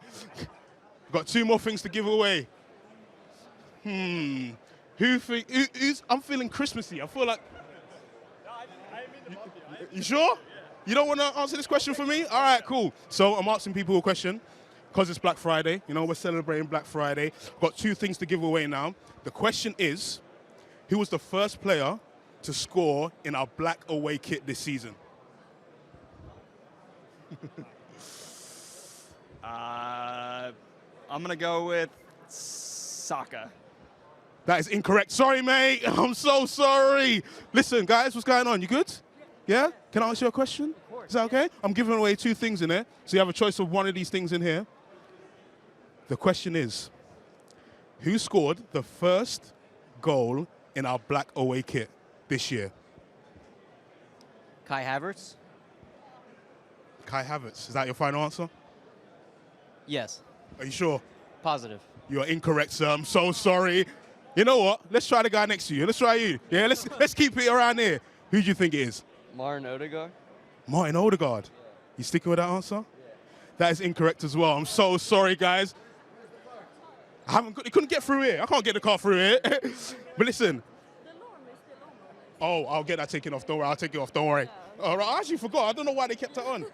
I've got 2 more things to give away. I'm feeling Christmassy. I feel like. You sure? You don't want to answer this question for me? All right, cool. So I'm asking people a question because it's Black Friday. You know, we're celebrating Black Friday. I've got 2 things to give away now. The question is, who was the first player to score in our black away kit this season? I'm going to go with Saka. That is incorrect. Sorry, mate. I'm so sorry. Listen, guys, what's going on? You good? Yeah? Can I ask you a question? Is that okay? I'm giving away 2 things in there, so you have a choice of one of these things in here. The question is, who scored the first goal in our black away kit this year? Kai Havertz? Kai Havertz. Is that your final answer? Yes. Are you sure? Positive. You're incorrect, sir. I'm so sorry. You know what? Let's try the guy next to you. Let's try you. Yeah, let's keep it around here. Who do you think it is? Martin Odegaard. Martin Odegaard. You sticking with that answer? Yeah. That is incorrect as well. I'm so sorry, guys. You couldn't get through here. I can't get the car through here. But listen. Oh, I'll get that taken off. Don't worry. I'll take it off. Don't worry. All right. I actually forgot. I don't know why they kept it on.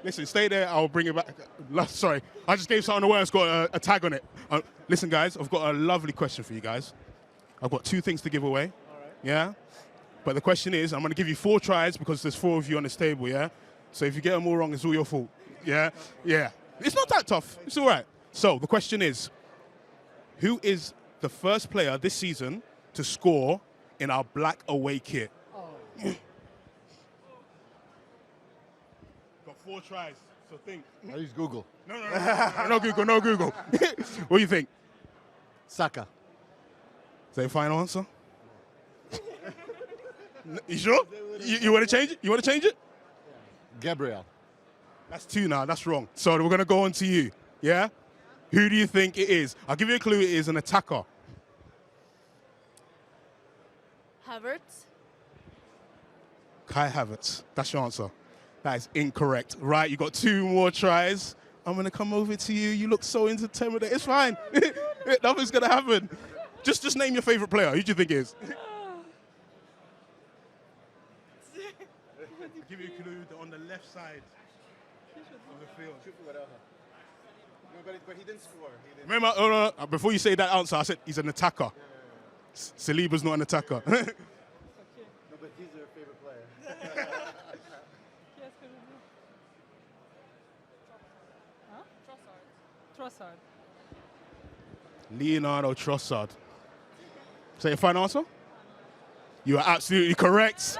Listen, stay there. I'll bring it back. Sorry. I just gave something away. It's got a tag on it. Listen, guys. I've got a lovely question for you guys. I've got 2 things to give away. All right. Yeah? But the question is, I'm going to give you 4 tries because there's 4 of you on this table, yeah? So if you get them all wrong, it's all your fault. Yeah? Yeah. It's not that tough. It's all right. So the question is, who is the first player this season to score in our black away kit? Oh. Got 4 tries, so think. I use Google. No Google, no Google. What do you think? Saka. Is that your final answer? You sure? You want to change it? You want to change it? Gabriel. That's 2 now. That's wrong. So we're going to go on to you. Yeah? Who do you think it is? I'll give you a clue. It is an attacker. Havertz. Kai Havertz. That's your answer. That is incorrect. Right, you got 2 more tries. I'm going to come over to you. You look so intimidated. It's fine. Nothing's going to happen. Just name your favorite player. Who do you think it is? I'll give you a clue. They're on the left side of the field. But he didn't score. Remember, no, before you say that answer, I said he's an attacker. Saliba's not an attacker. No, but he's your favorite player. Trossard. Leonardo Trossard. Is that your final answer? You are absolutely correct.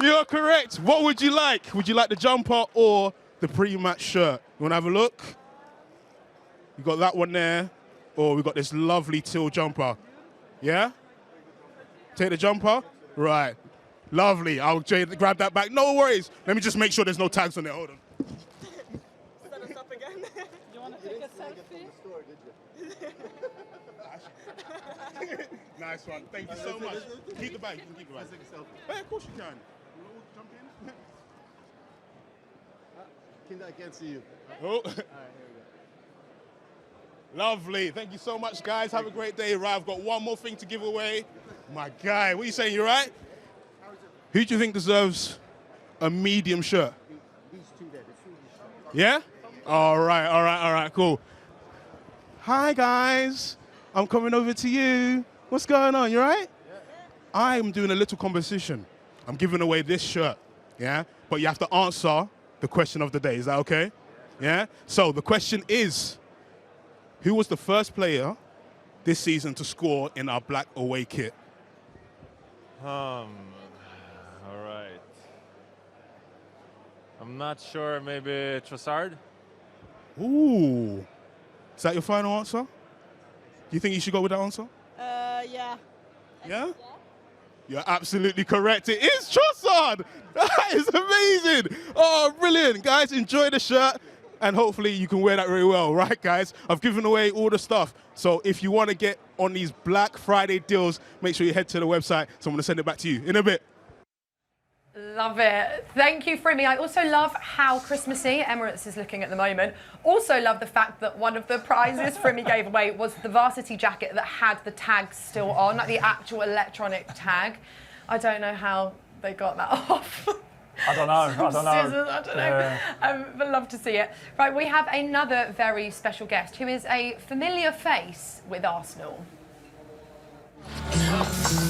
You are correct. What would you like? Would you like the jumper or the pre-match shirt? You want to have a look? You got that one there, or we got this lovely teal jumper. Yeah? Take the jumper? Right. Lovely. I'll grab that back. No worries. Let me just make sure there's no tags on there. Hold on. Set us up again. You want to take a selfie? Nice one. Thank you so much. Keep the bag. You can keep the bag. Hey, of course you can. Jump in. Kinder, I can't see you. Oh. All right, here we go. Lovely. Thank you so much, guys. Have a great day. Right, I've got one more thing to give away. My guy, what are you saying? You right? Who do you think deserves a medium shirt? These 2 there. Yeah? All right, cool. Hi, guys. I'm coming over to you. What's going on? You right? Yeah. I'm doing a little competition. I'm giving away this shirt, yeah? But you have to answer the question of the day. Is that okay? Yeah? So the question is, who was the first player this season to score in our black away kit? All right. I'm not sure. Maybe Trossard? Ooh. Is that your final answer? Do you think you should go with that answer? Yeah. Yeah? You're absolutely correct. It is Trossard. That is amazing. Oh, brilliant. Guys, enjoy the shirt. And hopefully you can wear that very well. Right, guys? I've given away all the stuff. So if you want to get on these Black Friday deals, make sure you head to the website. So I'm going to send it back to you in a bit. Love it. Thank you, Frimmy. I also love how Christmassy Emirates is looking at the moment. Also love the fact that one of the prizes Frimmy gave away was the varsity jacket that had the tag still on, like the actual electronic tag. I don't know how they got that off. I don't know. Scissors, I don't know. But love to see it. Right, we have another very special guest who is a familiar face with Arsenal.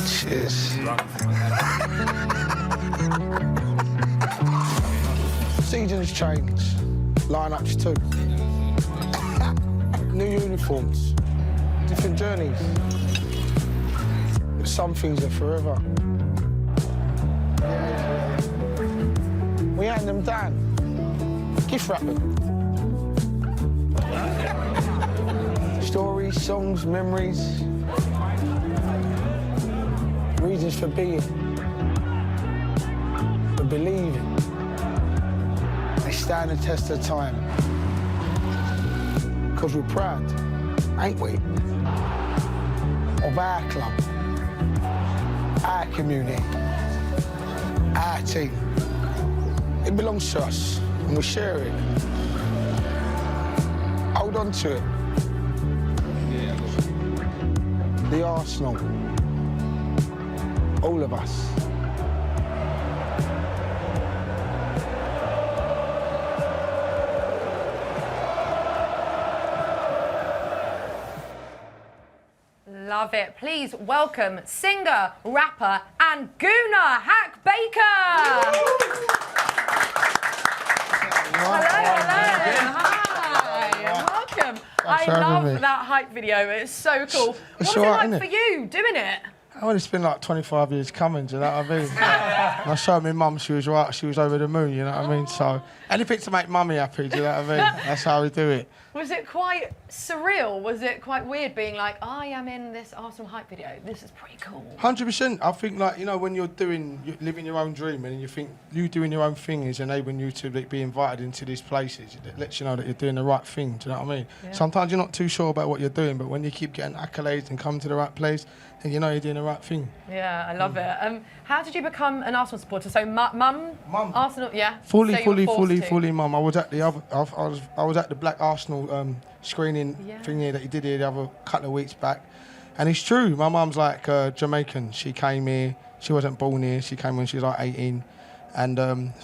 Cheers. Seasons change, lineups too. New uniforms, different journeys. But some things are forever. We hand them down, gift wrap them. Stories, songs, memories, reasons for being, for believing. They stand the test of time. Because we're proud ain't we? Of our club, our community, our team. It belongs to us, and we share it. Hold on to it. The Arsenal, all of us. Love it. Please welcome singer, rapper, and gooner, Hack Baker. Hello. Hi. Welcome. I love that hype video. It's so cool. What was it like for you doing it? Well, it's been like 25 years coming, do you know what I mean? And I showed my mum she was right, she was over the moon, you know what I mean? So anything to make mummy happy, do you know what I mean? That's how we do it. Was it quite surreal? Was it quite weird being like, I am in this Arsenal hype video? This is pretty cool. 100%. I think, like, you know, when you're living your own dream and you think you doing your own thing is enabling you to be invited into these places. It lets you know that you're doing the right thing, do you know what I mean? Yeah. Sometimes you're not too sure about what you're doing, but when you keep getting accolades and come to the right place, then you know you're doing the right thing. Yeah, I love it. How did you become an Arsenal supporter? So, mum, Arsenal, yeah. Fully, mum. I was at the other. I was at the Black Arsenal screening thing here that he did here the other couple of weeks back, and it's true. My mum's like Jamaican. She came here. She wasn't born here. She came when she was like 18. And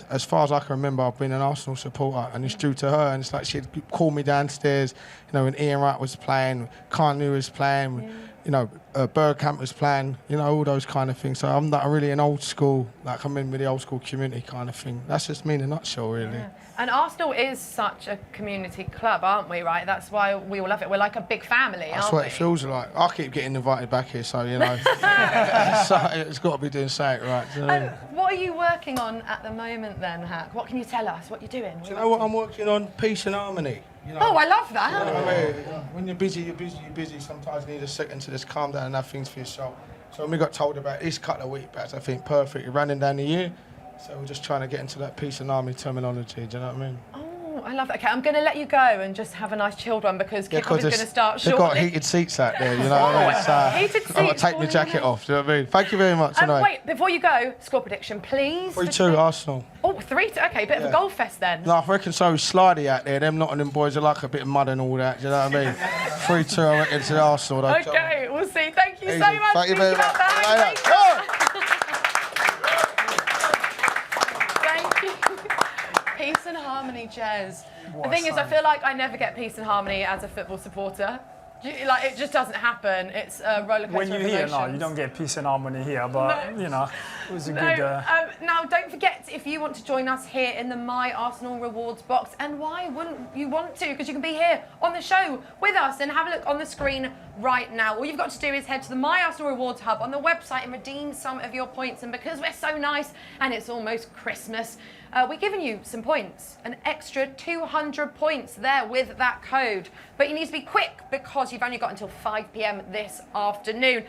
as far as I can remember, I've been an Arsenal supporter, and it's due to her. And it's like she'd call me downstairs, you know, when Ian Wright was playing, Keown was playing, you know, Bergkamp was playing, you know, all those kind of things. So I'm not really an old school, like I'm in with the old school community kind of thing. That's just me in a nutshell, really. Yeah. And Arsenal is such a community club, aren't we, right? That's why we all love it. We're like a big family, That's what it feels like. I keep getting invited back here, so, you know, so it's got to be doing something right. Do you know? What are you working on at the moment then, Hack? What can you tell us? What you're doing? Do you know what I'm working on? Peace and harmony. You know, oh, I love that. You know what I mean? When you're busy, you're busy. Sometimes you need a second to just calm down and have things for yourself. So when we got told about this couple of weeks back, I think perfect. We're running down the year. So we're just trying to get into that peace and harmony terminology, do you know what I mean? Oh, I love that. Okay, I'm going to let you go and just have a nice chilled one because kickoff is going to start shortly. They've got heated seats out there, you know what I mean? So heated seats. I've got to take my jacket off, do you know what I mean? Thank you very much. Wait, before you go, score prediction, please. 3-2 Arsenal. Oh, 3-2. Okay, bit of a goal fest then. No, I reckon so. Slidey out there. Them Nottingham boys are like a bit of mud and all that, do you know what I mean? 3-2, I reckon, to Arsenal. Though. Okay, we'll see. Thank you so much. Thank you very much. Peace and harmony, Jez. The thing is, I feel like I never get peace and harmony as a football supporter. Like, it just doesn't happen. It's a roller coaster. When you're here, no, you don't get peace and harmony here, but, you know, it was a good... Now, don't forget, if you want to join us here in the My Arsenal Rewards box, and why wouldn't you want to? Because you can be here on the show with us and have a look on the screen right now. All you've got to do is head to the My Arsenal Rewards Hub on the website and redeem some of your points. And because we're so nice and it's almost Christmas, we're giving you some points, an extra 200 points there with that code. But you need to be quick because you've only got until 5 p.m. this afternoon.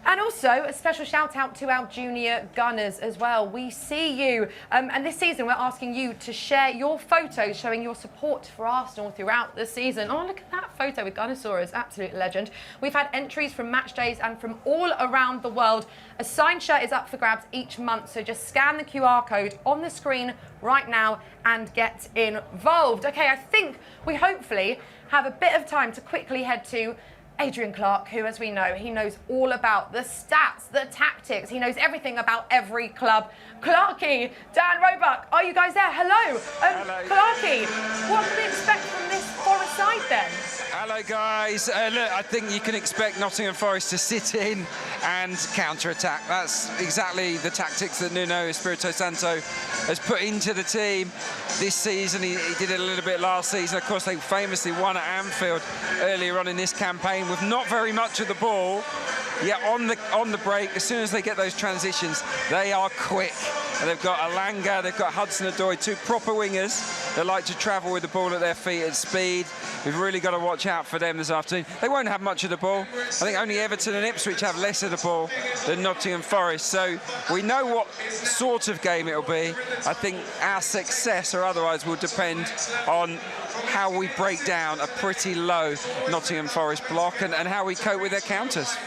And also, a special shout out to our junior gunners as well. We see you. And this season, we're asking you to share your photos showing your support for Arsenal throughout the season. Oh, look at that photo with Gunnosaurus, absolute legend. We've had entries from match days and from all around the world. A signed shirt is up for grabs each month, so just scan the QR code on the screen right now and get involved. Okay, I think we hopefully have a bit of time to quickly head to Adrian Clark, who, as we know, he knows all about the stats, the tactics. He knows everything about every club. Clarky, Dan Roebuck, are you guys there? Hello. Hello. Clarky, what can we expect from this Forest side then? Hello, guys. Look, I think you can expect Nottingham Forest to sit in and counter-attack. That's exactly the tactics that Nuno Espirito Santo has put into the team this season. He did it a little bit last season. Of course, they famously won at Anfield earlier on in this campaign with not very much of the ball. Yet on the break, as soon as they get those transitions, they are quick. And they've got Alanga, they've got Hudson-Odoi, two proper wingers that like to travel with the ball at their feet at speed. We've really got to watch out for them this afternoon. They won't have much of the ball. I think only Everton and Ipswich have less of the ball than Nottingham Forest. So we know what sort of game it'll be. I think our success or otherwise will depend on how we break down a pretty low Nottingham Forest block and how we cope with their counters.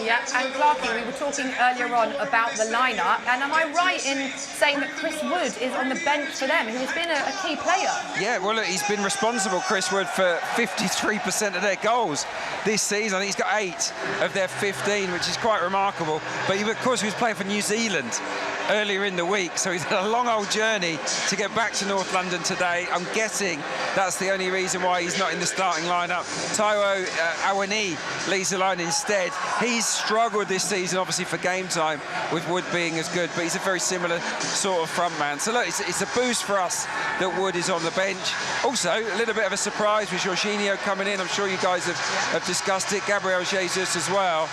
Yeah, and Clarky, we were talking earlier on about the lineup, and am I right in saying that Chris Wood is on the bench for them, who has been a key player? Yeah, well, look, he's been responsible, Chris Wood, for 53% of their goals this season. I think he's got 8 of their 15, which is quite remarkable. But of course, he was playing for New Zealand earlier in the week, so he's had a long old journey to get back to North London today. I'm guessing that's the only reason why he's not in the starting lineup. Taiwo Awoniyi leads the line instead. He's struggled this season, obviously, for game time, with Wood being as good, but he's a very similar sort of front man. So look, it's a boost for us that Wood is on the bench. Also, a little bit of a surprise with Jorginho coming in. I'm sure you guys have discussed it. Gabriel Jesus as well.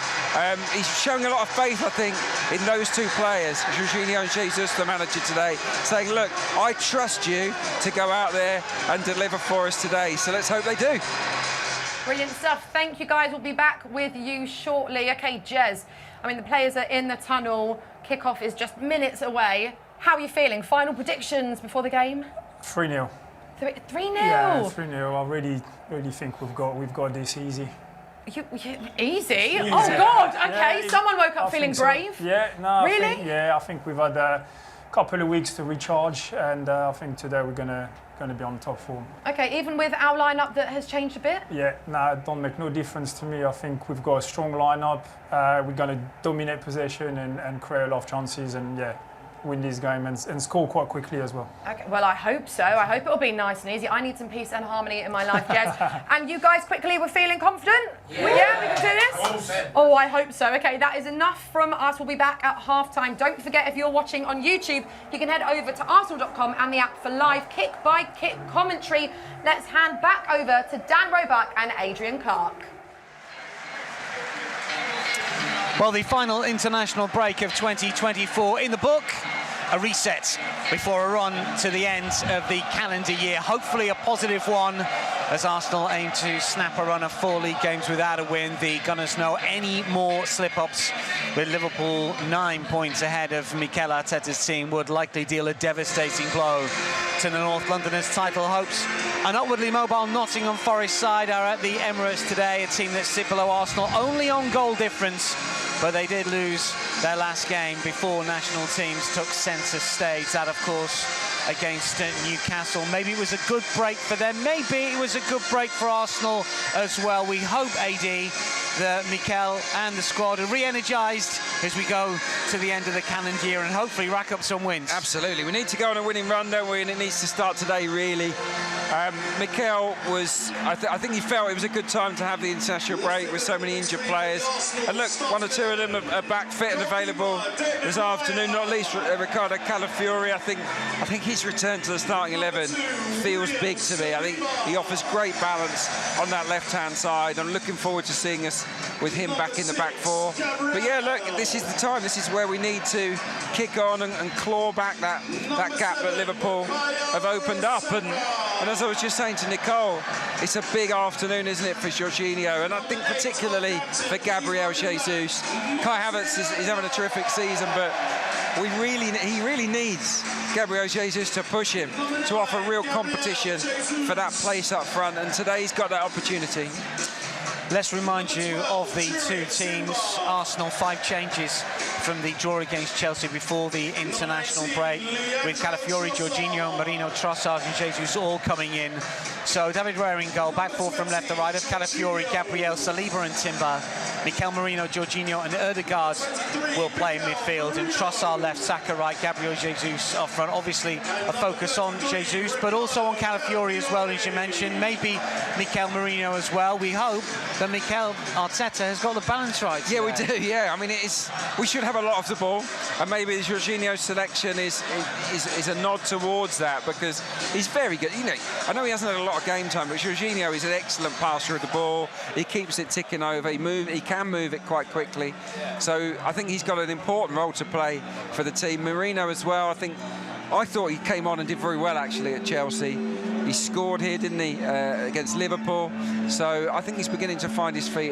He's showing a lot of faith, I think, in those two players, Jorginho and Jesus, the manager today, saying, look, I trust you to go out there and deliver for us today. So let's hope they do. Brilliant stuff. Thank you, guys. We'll be back with you shortly. OK, Jez, I mean, the players are in the tunnel. Kickoff is just minutes away. How are you feeling? Final predictions before the game? 3-0. 3-0? Yeah, 3-0. I really think we've got this easy. Easy? Oh, God. OK, yeah, someone woke up feeling brave. So. Yeah, no. Really? I think we've had a couple of weeks to recharge, and I think today we're going to be on top form. OK, even with our lineup that has changed a bit? Yeah, no, it don't make no difference to me. I think we've got a strong lineup. We're going to dominate possession and create a lot of chances, and yeah, win this game and score quite quickly as well. Okay, well, I hope so. I hope it'll be nice and easy. I need some peace and harmony in my life, Jez. And you guys quickly, we're feeling confident? Yeah, we can do this? Oh, I hope so. Okay, that is enough from us. We'll be back at half-time. Don't forget, if you're watching on YouTube, you can head over to arsenal.com and the app for live kick-by-kick commentary. Let's hand back over to Dan Roebuck and Adrian Clark. Well, the final international break of 2024 in the book. A reset before a run to the end of the calendar year. Hopefully a positive one as Arsenal aim to snap a run of 4 league games without a win. The Gunners know any more slip-ups with Liverpool 9 points ahead of Mikel Arteta's team would likely deal a devastating blow to the North Londoners' title hopes. An upwardly mobile Nottingham Forest side are at the Emirates today, a team that sit below Arsenal only on goal difference, but they did lose their last game before national teams took centre stage. That, of course, against Newcastle. Maybe it was a good break for them. Maybe it was a good break for Arsenal as well. We hope, AD, that Mikel and the squad are re-energised as we go to the end of the calendar year and hopefully rack up some wins. Absolutely. We need to go on a winning run, don't we? And it needs to start today, really. Mikel was, I think he felt it was a good time to have the international break with so many injured players. And look, 1 or 2 of them are back fit and available this afternoon, not least Ricardo Calafiori. I think his return to the starting 11 feels big to me. I think he offers great balance on that left-hand side. I'm looking forward to seeing us with him back in the back four. But yeah, look, this is the time. This is where we need to kick on and claw back that gap that Liverpool have opened up. And as I was just saying to Nicole, it's a big afternoon, isn't it, for Jorginho? And I think particularly for Gabriel Jesus. Kai Havertz is having a terrific season, but he really needs Gabriel Jesus to push him, to offer real competition for that place up front. And today he's got that opportunity. Let's remind you of the 2 teams. Arsenal 5 changes from the draw against Chelsea before the international break, with Calafiori, Jorginho, Marino, Trossard and Jesus all coming in. So David Raya in goal, back 4 from left to right of Calafiori, Gabriel, Saliba and Timber. Mikel Merino, Jorginho and Ødegaard will play in midfield, and Trossard left, Saka right, Gabriel Jesus up front. Obviously a focus on Jesus, but also on Calafiori as well, as you mentioned. Maybe Mikel Merino as well. We hope that Mikel Arteta has got the balance right. Yeah, we do, yeah. I mean, we should have a lot of the ball, and maybe the Jorginho selection is a nod towards that, because he's very good. You know, I know he hasn't had a lot of game time, but Jorginho is an excellent passer of the ball. He keeps it ticking over. He can move it quite quickly. So I think he's got an important role to play for the team. Marino as well. I thought he came on and did very well, actually, at Chelsea. He scored here, didn't he, against Liverpool. So I think he's beginning to find his feet